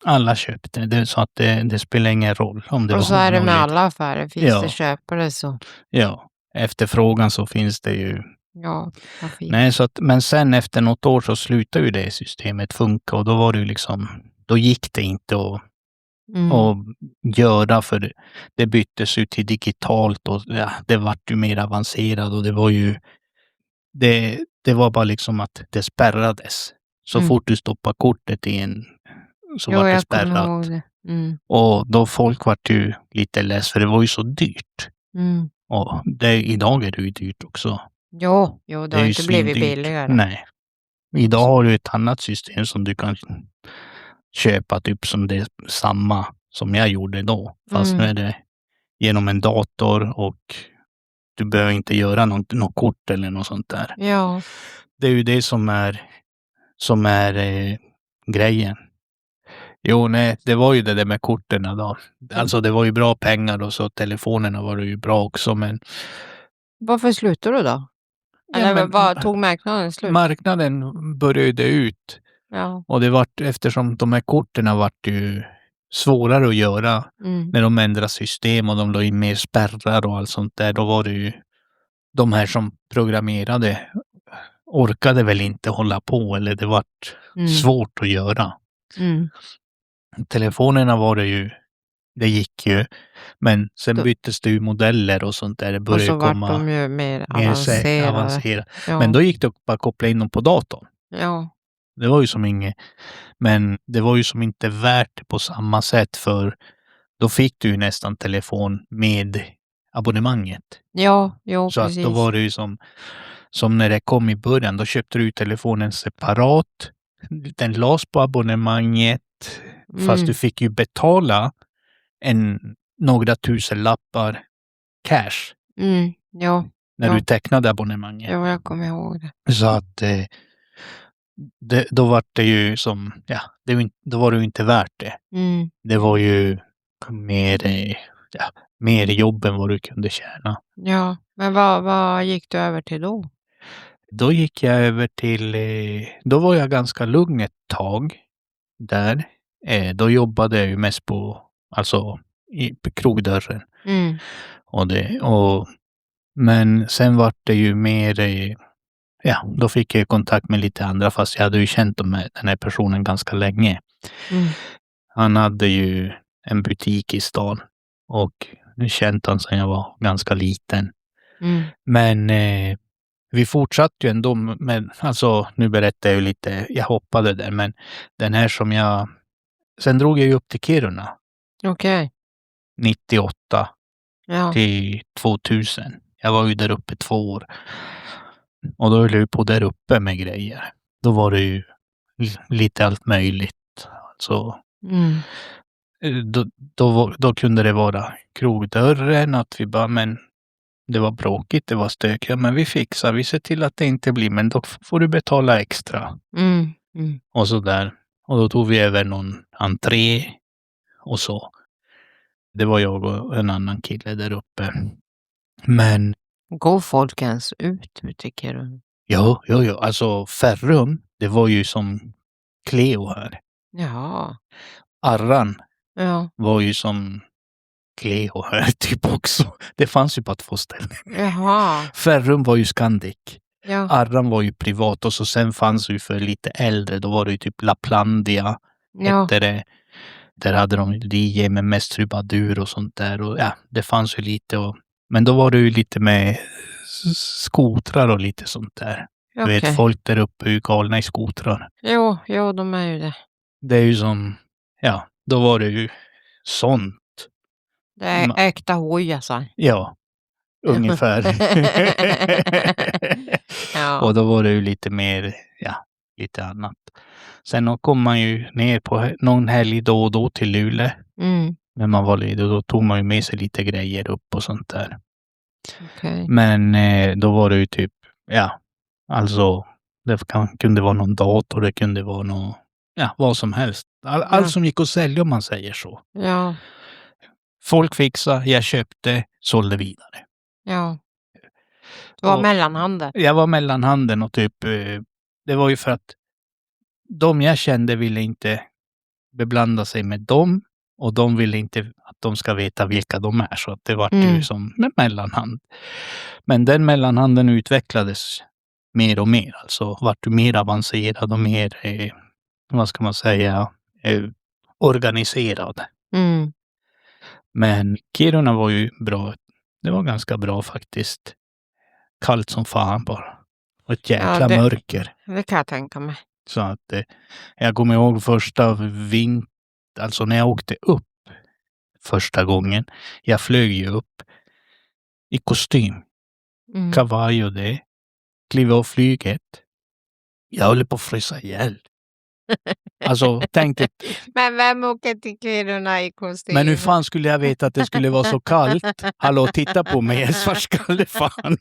Alla köpte. Det, så att det spelar ingen roll om det var olagligt. Och så är det med alla affärer. Finns det köpare så. Ja. Efter frågan så finns det ju. Ja, vad fint. Nej, så att, men sen efter något år så slutade ju det systemet funka, och då var det ju liksom, då gick det inte att göra, för det byttes ut till digitalt, och ja, det vart ju mer avancerat, och det var ju det var bara liksom att det spärrades. Så fort du stoppar kortet i en så var det spärrat. Och då folk vart ju lite less, för det var ju så dyrt. Och idag är det ju dyrt också. Jo, det har inte blivit billigare. Nej. Idag har du ett annat system som du kan köpa typ som det är samma som jag gjorde då. Fast nu är det genom en dator och du behöver inte göra något kort eller något sånt där. Ja. Det är ju det som är grejen. Jo, nej, det var ju det där med korten då. Alltså det var ju bra pengar och så telefonerna var det ju bra också, men Varför slutade du då? Ja, Eller men vad tog marknaden slut? marknaden började dö ut. Ja. Och det vart, eftersom de här korten vart ju svårare att göra när de ändrade system och de la in mer spärrar och allt sånt där. Då var det ju de här som programmerade orkade väl inte hålla på, eller det vart svårt att göra. Telefonerna var det gick ju, men sen byttes det ju modeller och sånt där. Det började och så komma vart de ju mer avancerade. Ja. Men då gick det att bara koppla in dem på datorn. Ja. Det var ju som inget, men det var ju som inte värt det på samma sätt, för då fick du ju nästan telefon med abonnemanget. Ja, jo, Så precis. att då var det ju som när det kom i början, då köpte du telefonen separat. Den lades på abonnemanget, fast du fick ju betala några tusenlappar cash Ja. när du tecknade abonnemanget. Ja, jag kommer ihåg det. Så att då var det ju som, ja, då var det ju inte värt det. Det var ju mer jobb än vad du kunde tjäna. Ja, men vad gick du över till då? Då gick jag över till, då var jag ganska lugn ett tag där. Då jobbade jag ju mest på krogdörren. Men sen var det ju mer, då fick jag kontakt med lite andra, fast jag hade ju känt den här personen ganska länge. Han hade ju en butik i stan och nu känt han sedan jag var ganska liten. Men vi fortsatte ju ändå med, alltså nu berättar jag ju lite, jag hoppade där, men den här sen drog jag ju upp till Kiruna. Okej. 98 Ja. till 2000. Jag var ju där uppe 2 år. Och då höll jag på där uppe med grejer. Då var det ju lite allt möjligt. Alltså, då kunde det vara krogdörren, att vi bara, men det var bråkigt, det var stökigt, men vi fixar, vi ser till att det inte blir, men då får du betala extra. Och så där. Och då tog vi över någon entré och så. Det var jag och en annan kille där uppe. Men går folk ens ut, tycker du? Ja. Alltså Ferrum, det var ju som Cleo här. Ja. Arran var ju som Cleo här typ också. Det fanns ju på 2 ställen. Jaha. Ferrum var ju Scandic. Ja. Arran var ju privat, och så sen fanns ju för lite äldre, då var det ju typ Laplandia. Hette det. Där hade de DJ med mest trubadur och sånt där. Och ja, det fanns ju lite. Men då var det ju lite med skotrar och lite sånt där. Du vet, folk där uppe är ju galna i skotrar. Jo, de är ju det. Det är ju som, då var det ju sånt. Det är äkta hojassar. Ja, ungefär. Och då var det ju lite mer, lite annat. Sen kom man ju ner på någon helg då och då till Luleå. När man var ledig, då tog man ju med sig lite grejer upp och sånt där. Men då var det ju typ, alltså det kunde vara någon dator, det kunde vara vad som helst. Allt som gick att sälja, om man säger så. Ja. Folk fixade, jag köpte, sålde vidare. Ja. Du var mellanhanden. Jag var mellanhanden, och typ, det var ju för att de jag kände ville inte beblanda sig med dem, och de ville inte att de ska veta vilka de är, så att det var ju som en mellanhand. Men den mellanhanden utvecklades mer och mer, alltså vart mer avancerad och mer, vad ska man säga, organiserad. Men Kiruna var ju bra. Det var ganska bra faktiskt. Kallt som fan bara. Och ett jäkla mörker. Det kan jag tänka mig. Så att jag kommer ihåg första alltså när jag åkte upp första gången. Jag flög ju upp i kostym. Kavaj och det. Kliva av flyget. Jag höll på att frysa ihjäl. Alltså, tänk dig, Men vem åker till Kiruna i kostym? men hur fan skulle jag veta att det skulle vara så kallt? Hallå, titta på mig, jag är svartskalle fan.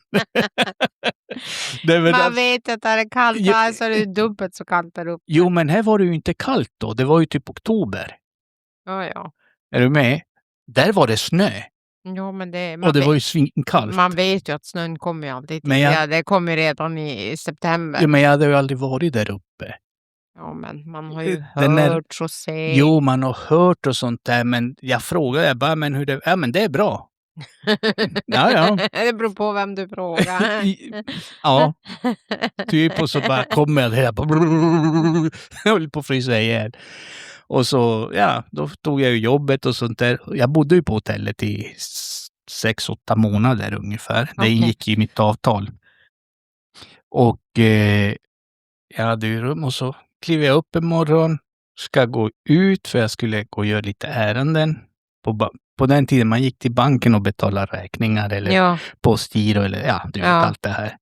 Det är väl Man alltså- vet att det är kallt Ja. här så är det dubbelt så kallt där uppe. Jo, men här var det ju inte kallt då. Det var ju typ oktober. Ja. Är du med? Där var det snö. Jo, men det, Och det var ju svinkallt. man vet ju att snön kommer ju alltid. Men jag- Ja, det kommer redan i september. Ja, men jag hade ju aldrig varit där uppe. Ja, men man har ju Den är- hört och sett. Jo, man har hört och sånt där, men jag frågade bara, men hur det... Ja, men det är bra. Ja. Det beror på vem du frågar. Ja, typ, och så bara kommer jag där, jag bara... Jag höll på att frysa ihjäl. Och så, ja, då tog jag ju jobbet och sånt där. Jag bodde ju på hotellet i 6-8 månader ungefär. Det Okej. ingick i mitt avtal. Och jag hade ju rum och så kliver jag upp en morgon, ska gå ut för jag skulle gå och göra lite ärenden. På den tiden man gick till banken och betalade räkningar eller Ja, postgiro eller ja, du vet Ja. allt det här.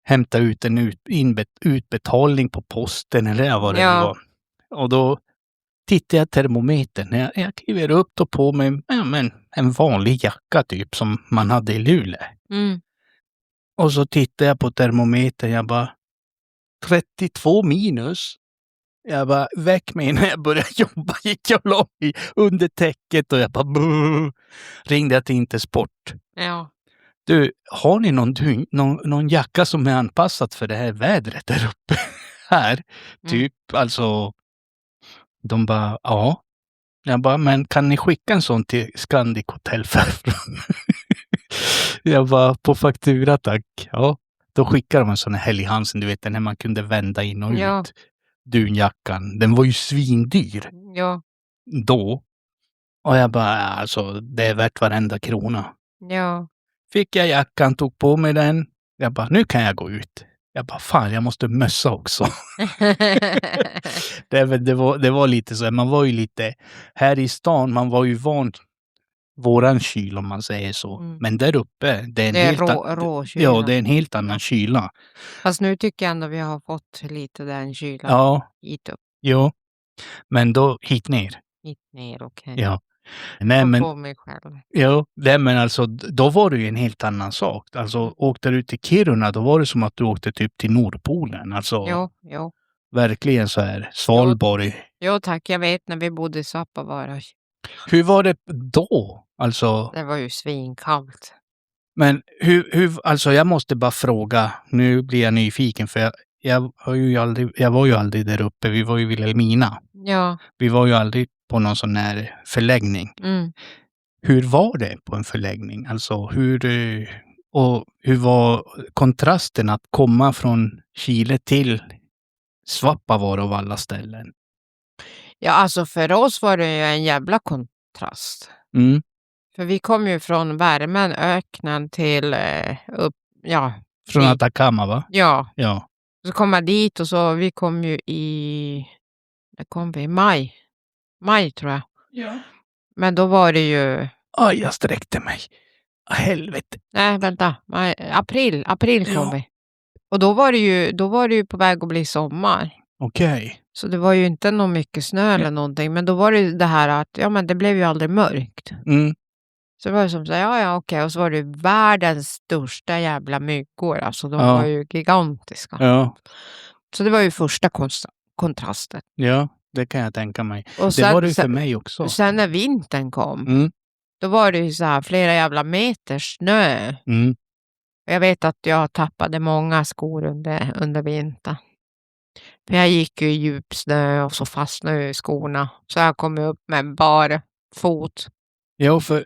Hämta ut en utbetalning på posten eller vad det Ja. nu var. Och då tittar jag termometern. Jag kliver upp och på mig en vanlig jacka typ som man hade i Luleå. mm. Och så tittar jag på termometern. Jag bara 32 minus. Jag bara väck mig när jag började jobba. Gick jag och la mig under täcket och jag bara ringde jag till Intersport. Ja. Du, har ni någon jacka som är anpassad för det här vädret där uppe? Här, typ, alltså. De bara, ja. Jag bara, men kan ni skicka en sån till Scandic Hotel Farfrun? Jag bara, på faktura tack. Ja, då skickar de en sån här Helly Hansen, du vet den här man kunde vända in och Ja. ut. Dunjackan, den var ju svindyr Ja. då. Och jag bara, alltså det är värt varenda krona. Ja. Fick jag jackan, tog på mig den. Jag bara, nu kan jag gå ut. Jag bara, fan jag måste mössa också. Det var lite så, man var ju lite, här i stan, man var ju van våran kyl om man säger så. Mm. Men där uppe, det är en Det är helt råkyla. ja, det är en helt annan kyla. Fast nu tycker jag ändå vi har fått lite den kylan Ja, hit upp, jo. Men då hit ner. hit ner, okej. Ja. Nej Jag men, på mig själv. jo, nej, men alltså då var det ju en helt annan sak. Alltså åkte du till Kiruna, då var det som att du åkte typ till Nordpolen. Alltså Jo. verkligen så här, Svalborg. Jo tack, jag vet när vi bodde i Svappavaara. Hur var det då? Alltså, Det var ju svinkallt. men alltså jag måste bara fråga, nu blir jag nyfiken för jag var ju aldrig där uppe, vi var ju i Vilhelmina. Ja. Vi var ju aldrig på någon sån här förläggning. Mm. Hur var det på en förläggning? Alltså hur var kontrasten att komma från Chile till Svappavaara av alla ställen? Ja, alltså för oss var det ju en jävla kontrast. Mm. För vi kom ju från värmen, öknen till upp, ja. Från Atacama va? Ja, Ja. så kom jag dit och så vi kom ju det kom vi i maj. Maj tror jag. Ja. Men då var det ju, Aj, jag sträckte mig. Helvete. nej vänta, april kom Ja. vi. Och då var det ju på väg att bli sommar. Okej. Så det var ju inte någon mycket snö eller någonting. Men då var det här att, ja men det blev ju aldrig mörkt. Mm. Så det var ju som så här, ja okej. Och så var det världens största jävla myggor. Alltså de Ja. var ju gigantiska. Ja. Så det var ju första kontrasten. Ja, det kan jag tänka mig. Och Det var det ju för mig också. sen när vintern kom, Mm. då var det ju så här flera jävla meter snö. Mm. Och jag vet att jag tappade många skor under vintern. För jag gick ju i djup snö och så fastnade i skorna. Så jag kom upp med bara fot. Ja, för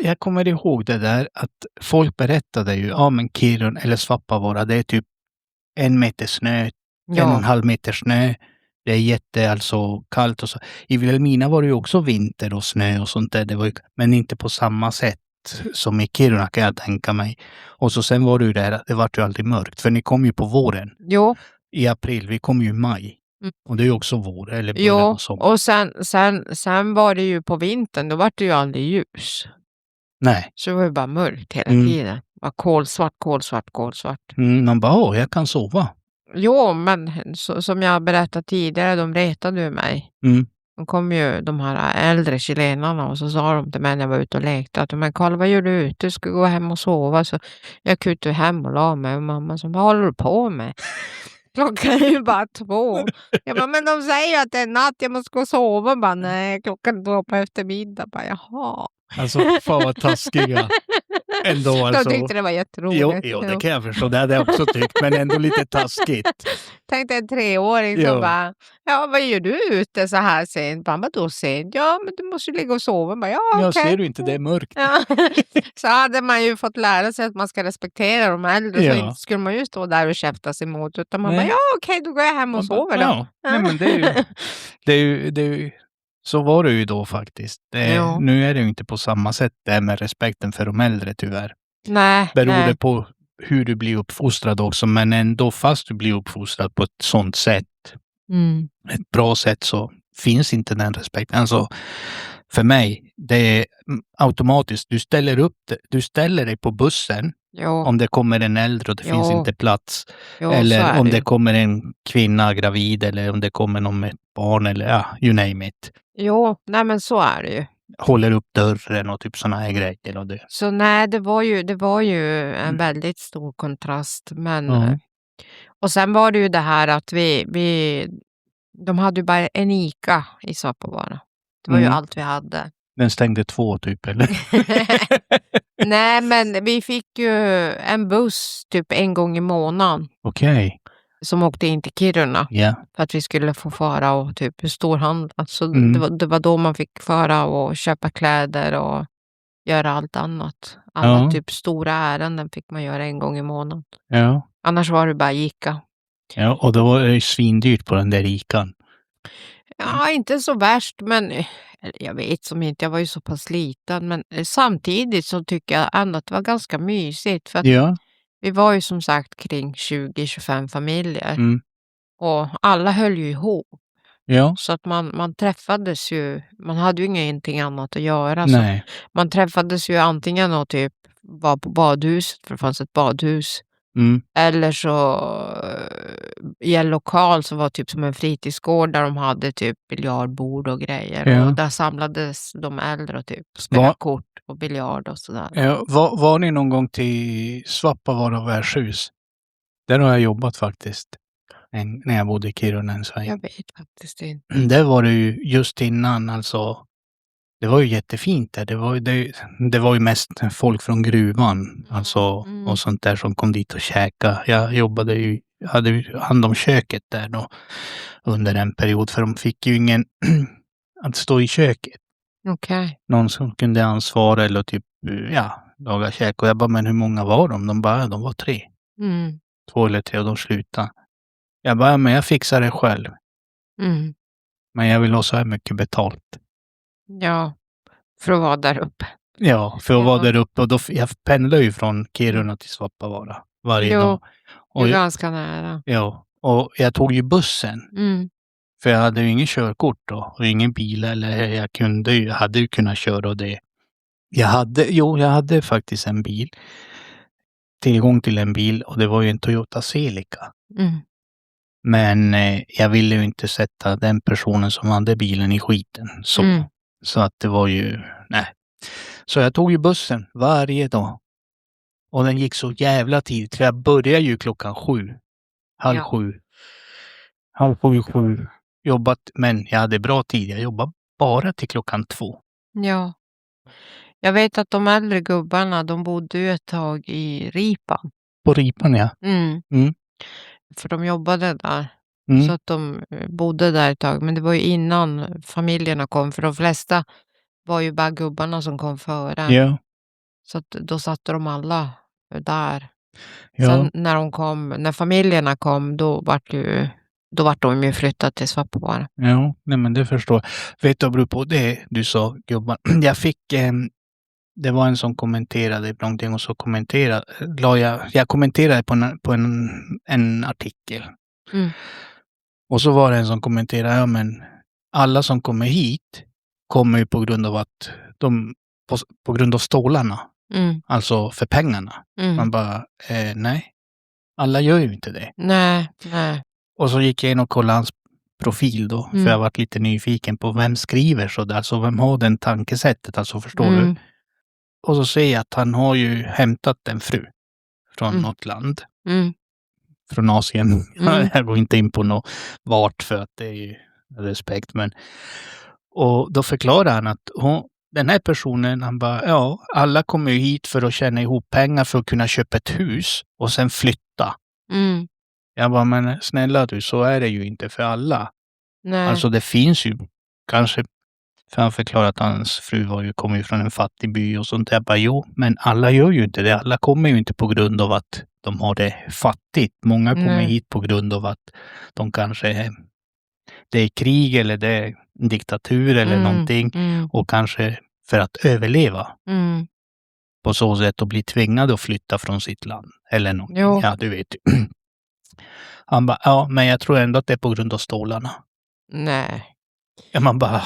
jag kommer ihåg det där att folk berättade ju, ja men Kiruna eller Svappavaara, det är typ 1 meter snö, 1,5 meter snö. Det är alltså kallt och så. I Vilhelmina var det ju också vinter och snö och sånt där. Det var ju, men inte på samma sätt som i Kiruna kan jag tänka mig. Och så sen var det ju där, det var ju aldrig mörkt. För ni kom ju på våren. Jo. I april, vi kom ju i maj. Mm. Och det är ju också vår, eller början Jo, av sommar. och sen var det ju på vintern, då var det ju aldrig ljus. Nej. Så det var ju bara mörkt hela Mm. tiden. Det var kolsvart. Man bara, jag kan sova. Jo, men som jag berättat tidigare, de retade ju mig. Mm. De kom ju, de här äldre chilenarna, och så sa de till mig när jag var ute och lekte att men Karl, vad gör du ute? Du ska gå hem och sova. Så jag gick ut hem och la mig, och mamma sa, vad håller du på med? Klockan är ju bara 2. Jag bara, men de säger ju att det är natt, jag måste gå och sova. Bara, nej, klockan är 2 på eftermiddag. Bara, jaha. Alltså, fan vad taskiga. Ändå alltså. De tyckte det var jätteroligt. Jo, det kan jag förstå. Det hade jag också tyckt, men ändå lite taskigt. Tänkte en 3-åring som bara, ja, vad gör du ute så här sent? Bara, då sent? Ja, men du måste ju ligga och sova. Bara, ja, Jag okej. ser du inte, det är mörkt. Ja. Så hade man ju fått lära sig att man ska respektera de äldre. Så inte skulle man ju stå där och käfta sig emot. Utan man bara, ja, okej, då går jag hem och sover då. Ja, nej, men det är ju så var det ju då faktiskt. Nu är det ju inte på samma sätt det med respekten för de äldre tyvärr. Nej. Beroende på hur du blir uppfostrad också, men ändå fast du blir uppfostrad på ett sånt sätt, ett bra sätt, så finns inte den respekten. Alltså, för mig, det är automatiskt, du ställer dig på bussen om det kommer en äldre och det finns inte plats. Eller om det kommer en kvinna gravid, eller om det kommer någon med ett barn, eller you name it. Jo, nej men så är det ju. Håller upp dörren och typ såna här grejer. Och det. Så nej, det var ju en väldigt stor kontrast. Men, och sen var det ju det här att de hade ju bara en ICA i Svappavaara. Det var ju allt vi hade. Den stängde 2 typ, eller? Nej, men vi fick ju en buss typ en gång i månaden. Okej. Som åkte in till Kiruna. Yeah. För att vi skulle få fara och typ storhandla. Så det var då man fick fara och köpa kläder och göra allt annat. Alla typ stora ärenden fick man göra en gång i månaden. Ja. Annars var det bara ICA. Ja, och då var det ju svindyrt på den där ICAn. Ja, inte så värst, men jag vet som inte, jag var ju så pass liten. Men samtidigt så tycker jag ändå att det var ganska mysigt. För att vi var ju som sagt kring 20-25 familjer. Och alla höll ju ihop. Ja. Så att man träffades ju, man hade ju ingenting annat att göra. Så man träffades ju antingen och typ var på badhuset, för det fanns ett badhus. Eller så i en lokal så var typ som en fritidsgård där de hade typ biljardbord och grejer. Ja. Och där samlades de äldre och typ spelade kort och biljard och sådär. Ja, var ni någon gång till Svappavaara värdshus? Där har jag jobbat faktiskt. När jag bodde i Kiruna en sväng. Jag vet faktiskt inte. Där var det ju just innan, alltså. Det var ju jättefint där. Det var ju mest folk från gruvan. Alltså, och sånt där som kom dit och käka. Jag hade ju hand om köket där då. Under en period. För de fick ju ingen att stå i köket. Okej. Någon som kunde ansvara eller typ, laga käk. Och jag bara, men hur många var de? De var 3. 2 eller 3 och de slutade. Jag bara, men jag fixar det själv. Men jag vill ha så här mycket betalt. Ja, för att vara där uppe. Ja, för att vara där uppe. Och jag pendlar ju från Kiruna till Svappavaara varje dag. Och det är ganska nära. Ja, och jag tog ju bussen. För jag hade ju ingen körkort då. Och ingen bil. Eller jag hade ju kunnat köra det. Jag hade faktiskt en bil. Tillgång till en bil. Och det var ju en Toyota Celica. Men jag ville ju inte sätta den personen som hade bilen i skiten. Så att det var ju, Så jag tog ju bussen varje dag. Och den gick så jävla tidigt. För jag började ju klockan 7. Halv 7. Halv 7. Jobbat, men jag hade bra tid. Jag jobbade bara till klockan 2. Ja. Jag vet att de äldre gubbarna, de bodde ju ett tag i Ripan. På Ripan, ja. För de jobbade där. Så att de bodde där ett tag. Men det var ju innan familjerna kom. För de flesta var ju bara gubbarna som kom före. Ja. Så att då satte de alla där. Ja. Sen när familjerna kom, då vart de ju flyttat till Svappavaara. Ja, nej men det förstår jag. Vet du vad på det du sa, gubbar? Jag fick... det var en som kommenterade någonting och så jag kommenterade på en artikel. Och så var det en som kommenterade, men alla som kommer hit kommer ju på grund av att på grund av stålarna. Alltså för pengarna. Man bara, nej. Alla gör ju inte det. Nej. Och så gick jag in och kollade hans profil då, för jag varit lite nyfiken på vem skriver så där, alltså vem har den tankesättet, alltså förstår du? Och så ser jag att han har ju hämtat en fru från något land, från Asien. Jag går inte in på något vart för att det är ju respekt, men och då förklarar han att den här personen, han bara, ja, alla kommer ju hit för att tjäna ihop pengar för att kunna köpa ett hus och sen flytta. Jag bara, men snälla du, så är det ju inte för alla. Nej. Alltså det finns ju kanske, för han förklarar att hans fru kommer ju från en fattig by och sånt. Jag bara, jo, men alla gör ju inte det. Alla kommer ju inte på grund av att de har det fattigt. Många kommer hit på grund av att de kanske, det är krig eller det är en diktatur eller någonting. Och kanske för att överleva. På så sätt och bli tvingade att flytta från sitt land. Eller någonting. Jo. Ja, du vet ju. Han bara, ja, men jag tror ändå att det är på grund av stålarna. Nej. Ja, man bara,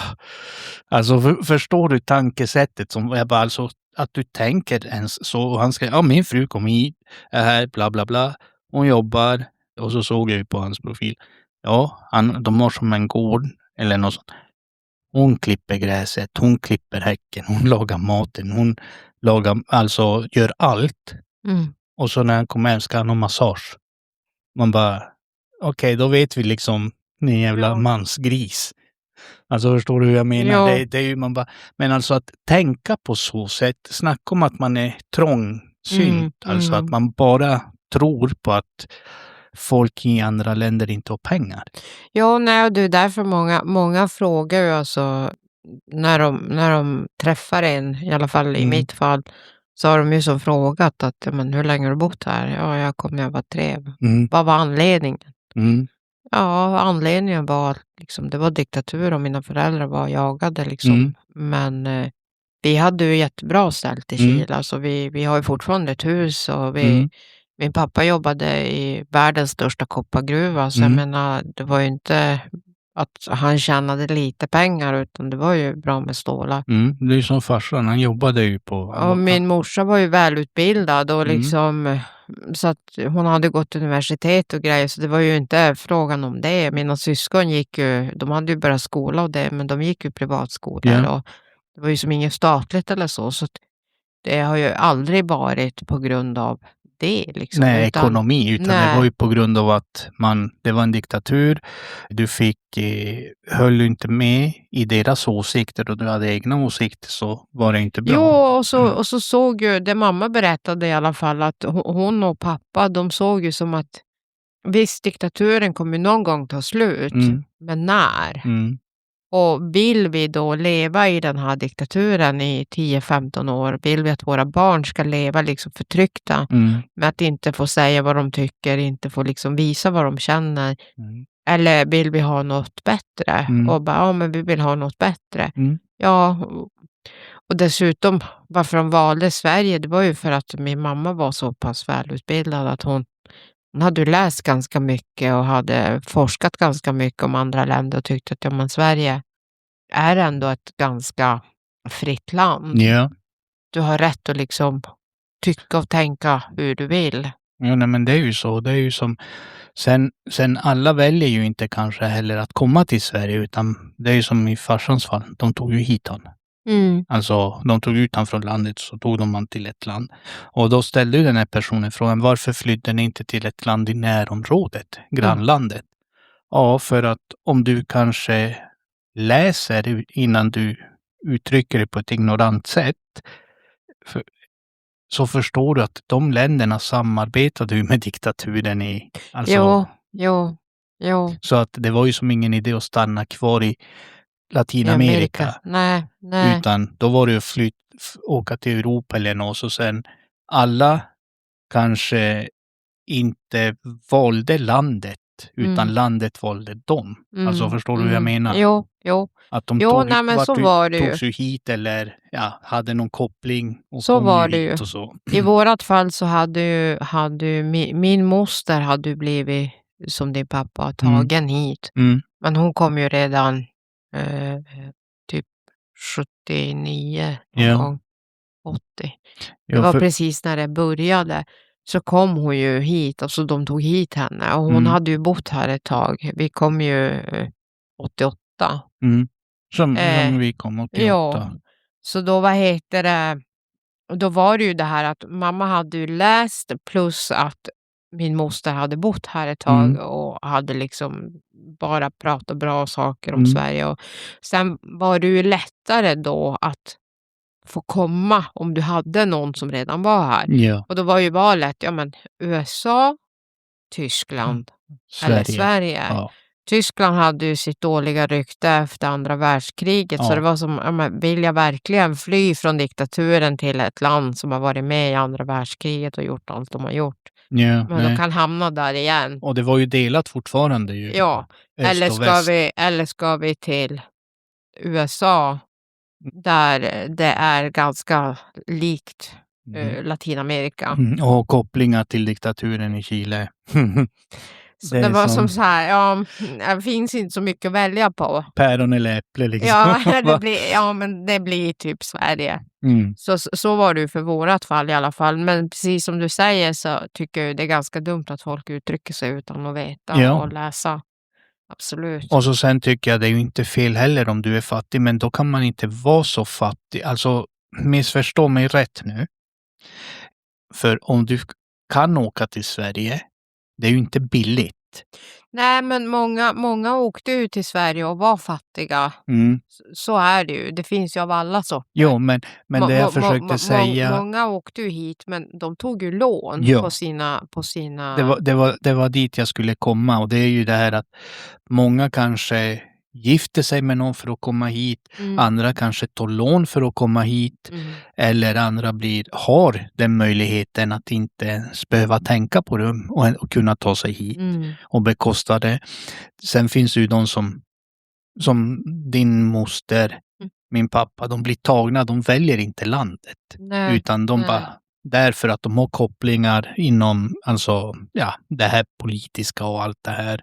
alltså förstår du tankesättet som jag bara, alltså att du tänker ens så. Och han skrev, ja, min fru kom hit, är här, bla bla bla. Hon jobbar. Och så såg jag ju på hans profil. Ja, de har som en gård eller något sånt. Hon klipper gräset, hon klipper häcken, hon lagar maten, hon lagar, alltså gör allt. Och så när han kommer hem ska han ha massage. Man bara, okej, då vet vi liksom, ni jävla mansgris. Alltså förstår du hur jag menar? Ja. Det är ju man bara, men alltså att tänka på så sätt, snacka om att man är trångsynt, alltså att man bara tror på att folk i andra länder inte har pengar. Ja, nej, och det är därför många frågar ju alltså när de träffar en, i alla fall i mitt fall, så har de ju så frågat att, men hur länge har du bott här? Ja, jag kom när jag var 3. Vad var anledningen? Ja, anledningen var liksom, det var diktatur och mina föräldrar var jagade liksom. Men vi hade ju jättebra ställt i Chile. Alltså vi har ju fortfarande ett hus och min pappa jobbade i världens största koppargruva. Så jag menar, det var ju inte att han tjänade lite pengar utan det var ju bra med stålar. Det är ju som farsan, han jobbade ju på... Och min morsa var ju välutbildad och liksom så att hon hade gått universitet och grejer, så det var ju inte frågan om det. Mina syskon gick ju, de hade ju börjat skola och det, men de gick ju privatskolor och det var ju som inget statligt eller så att det har ju aldrig varit på grund av det liksom. Nej, ekonomi, utan det var ju på grund av att det var en diktatur. Du höll du inte med i deras åsikter och du hade egna åsikter så var det inte bra. Jo, och så såg ju, det mamma berättade i alla fall, att hon och pappa, de såg ju som att visst, diktaturen kommer någon gång ta slut, men när? Och vill vi då leva i den här diktaturen i 10-15 år? Vill vi att våra barn ska leva liksom förtryckta med att inte få säga vad de tycker, inte få liksom visa vad de känner? Eller vill vi ha något bättre? Och bara, ja, men vi vill ha något bättre. Ja, och dessutom varför de valde Sverige, det var ju för att min mamma var så pass välutbildad att hon hade läst ganska mycket och hade forskat ganska mycket om andra länder och tyckte att men Sverige är ändå ett ganska fritt land. Ja. Du har rätt att liksom tycka och tänka hur du vill. Ja, nej, men det är ju så. Det är ju som... Sen alla väljer ju inte kanske heller att komma till Sverige, utan det är ju som i farsans fall. De tog ju hit han. Alltså, de tog ut han från landet så tog de han till ett land. Och då ställde ju den här personen frågan, varför flydde ni inte till ett land i närområdet, grannlandet? Ja, för att om du kanske läser innan du uttrycker det på ett ignorant sätt, så förstår du att de länderna samarbetade ju med diktaturen i... Alltså, Jo. så att det var ju som ingen idé att stanna kvar i Latinamerika. Nej. Utan då var det att åka till Europa eller något. Så sen alla kanske inte valde landet, utan landet valde dem. Alltså förstår du hur jag menar? Jo. Att de togs ju hit eller hade någon koppling och så kom var ju det hit ju. och så. I vårat fall så hade min moster hade blivit som din pappa tagen hit. Men hon kom ju redan typ 79 någon gång, 80. Det var precis när det började. så kom hon ju hit, och så de tog hit henne. Och hon hade ju bott här ett tag. Vi kom ju 88. Som Eh, vi kom 88. Ja, så då då var det ju det här att mamma hade ju läst, plus att min moster hade bott här ett tag och hade liksom bara pratat bra saker om Sverige. Och sen var det ju lättare då att få komma om du hade någon som redan var här. Ja, Och då var ju valet, ja men USA, Tyskland eller Sverige. Ja. Tyskland hade ju sitt dåliga rykte efter andra världskriget, så Ja. det var som, ja, men vill jag verkligen fly från diktaturen till ett land som har varit med i andra världskriget och gjort allt de har gjort? Ja, Men de kan hamna där igen. Och det var ju delat fortfarande ju. Ja, Öst eller och ska väst. eller ska vi till USA där det är ganska likt Latinamerika. Och kopplingar till diktaturen i Chile. Så det var som så här, ja, det finns inte så mycket att välja på. Päron eller äpple liksom. Ja, men det blir typ Sverige. Mm. Så var det ju för vårat fall i alla fall. Men precis som du säger så tycker jag det är ganska dumt att folk uttrycker sig utan att veta och läsa. Absolut. Och så sen tycker jag det är ju inte fel heller om du är fattig, men då kan man inte vara så fattig. Alltså, missförstå mig rätt nu. För om du kan åka till Sverige, det är ju inte billigt. Nej, men många åkte ut till Sverige och var fattiga. Så är det ju. Det finns ju av alla sorter. Jo, men det jag försökte säga... Många åkte ju hit, men de tog ju lån på sina... Det var dit jag skulle komma, och det är ju det här att många kanske gifter sig med någon för att komma hit. Andra kanske tar lån för att komma hit. Eller andra har den möjligheten att inte ens behöva tänka på det och kunna ta sig hit och bekosta det. Sen finns det ju de som din moster, min pappa, de blir tagna, de väljer inte landet. Nej, utan de bara, därför att de har kopplingar inom, alltså, det här politiska och allt det här.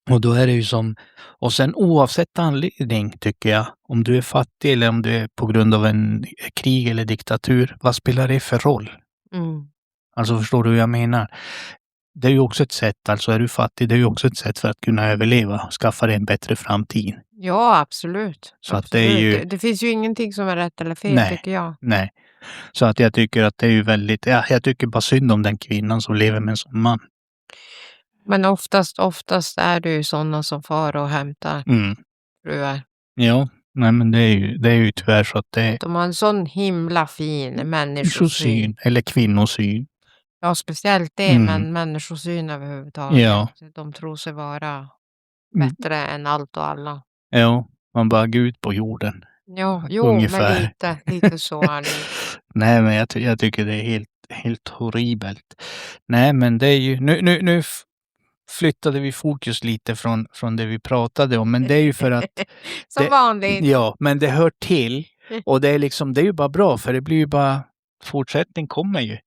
Och då är det ju som, och sen oavsett anledning tycker jag, om du är fattig eller om du är på grund av en krig eller diktatur, vad spelar det för roll? Alltså förstår du hur jag menar? Det är ju också ett sätt, alltså är du fattig, det är ju också ett sätt för att kunna överleva, skaffa dig en bättre framtid. Ja, absolut. Så att det är ju... Det finns ju ingenting som är rätt eller fel, tycker jag. Nej. Så att jag tycker att det är ju väldigt, jag tycker bara synd om den kvinnan som lever med en sån man. Men oftast är det ju sådana som far och hämtar fruar. Ja, nej men det är ju tyvärr så att det... De har en sån himla fin människosyn. Eller kvinnosyn. Ja, speciellt det, men människosyn överhuvudtaget. Ja. De tror sig vara bättre än allt och alla. Ja, man bara Gud på jorden. Ja, ungefär. Men lite så är det. Nej, men jag tycker det är helt horribelt. Nej, men det är ju... Nu flyttade vi fokus lite från det vi pratade om, men det är ju för att... Som vanligt. Ja, men det hör till. Och det är liksom, det är ju bara bra, för det blir ju bara... Fortsättning kommer ju.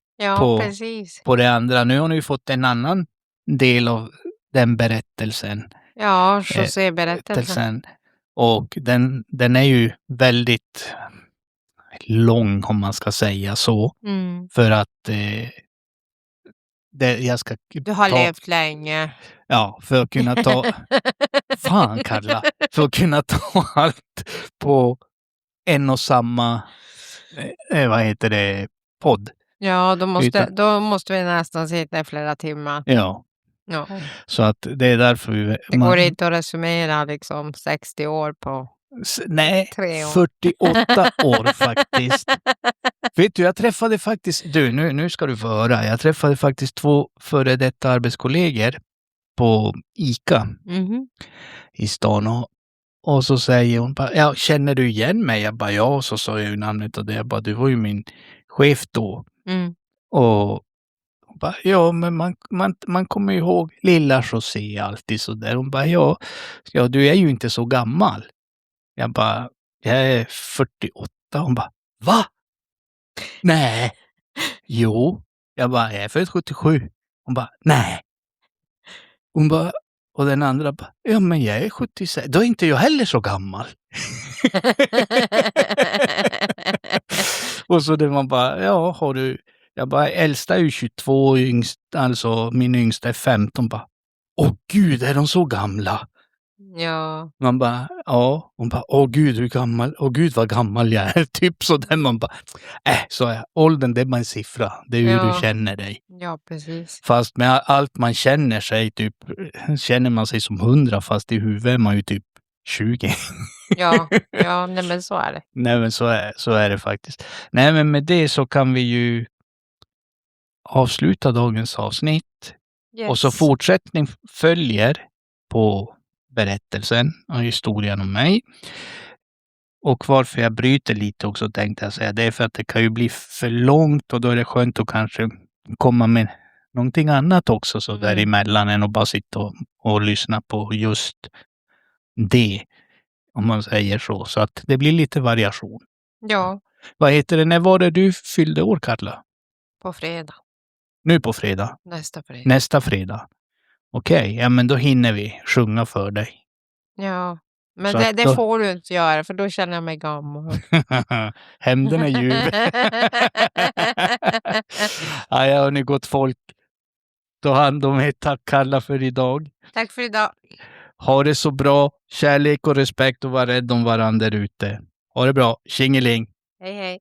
Precis. På det andra. Nu har ni ju fått en annan del av den berättelsen. Ja, José-berättelsen. Och den är ju väldigt lång, om man ska säga så. För att jag ska du har levt länge. Ja, för att kunna ta... Fan, Karla! För att kunna ta allt på en och samma... podd. Ja, då måste vi nästan sitta i flera timmar. Ja. Så att det är därför det går inte att resumera liksom 60 år på 3 år. 48 år faktiskt. Vet du, jag träffade faktiskt... Nu ska du få höra. Jag träffade faktiskt 2 före detta arbetskollegor på ICA i stan. Och så säger hon bara, känner du igen mig? Jag bara, ja. Och så sa jag ju namnet och det. Jag bara, du var ju min chef då. Och bara, ja, men man kommer ju ihåg lilla José alltid så där. Hon bara, ja, du är ju inte så gammal. Jag bara, jag är 48. Hon bara, va? Nej. Jo. Jag bara, jag är född 77. Hon bara, nej. Hon bara, och den andra bara, ja men jag är 76. Då är inte jag heller så gammal. Och så det man bara, ja, har du Jag bara, äldsta är ju 22, alltså min yngsta är 15. Bara, åh gud, är de så gamla? Ja. Man bara, ja. Hon bara, åh gud, hur gammal? Åh gud, vad gammal jag är. Typ så där man bara, så är åldern, det är bara en siffra. Det är hur du känner dig. Ja, precis. Fast med allt man känner sig, typ, känner man sig som 100, fast i huvudet är man ju typ 20. Ja, nej men så är det. Nej, men så är det faktiskt. Nej, men med det så kan vi ju avsluta dagens avsnitt. Yes. Och så fortsättning följer på berättelsen och historien om mig. Och varför jag bryter lite också tänkte jag säga, det är för att det kan ju bli för långt och då är det skönt att kanske komma med någonting annat också så däremellan än att bara sitta och lyssna på just det. Om man säger så. Så att det blir lite variation. Ja. Vad heter det? När var det du fyllde år, Karla? På fredag. Nu på fredag? Nästa fredag. Okej, ja men då hinner vi sjunga för dig. Ja, men det får du inte göra för då känner jag mig gammal. Hämnden är ljuv. Ja, hörni gott folk. Ta hand om er. Tack Karla för idag. Tack för idag. Ha det så bra. Kärlek och respekt och var rädd om varandra ute. Ha det bra. Tjingeling. Hej hej.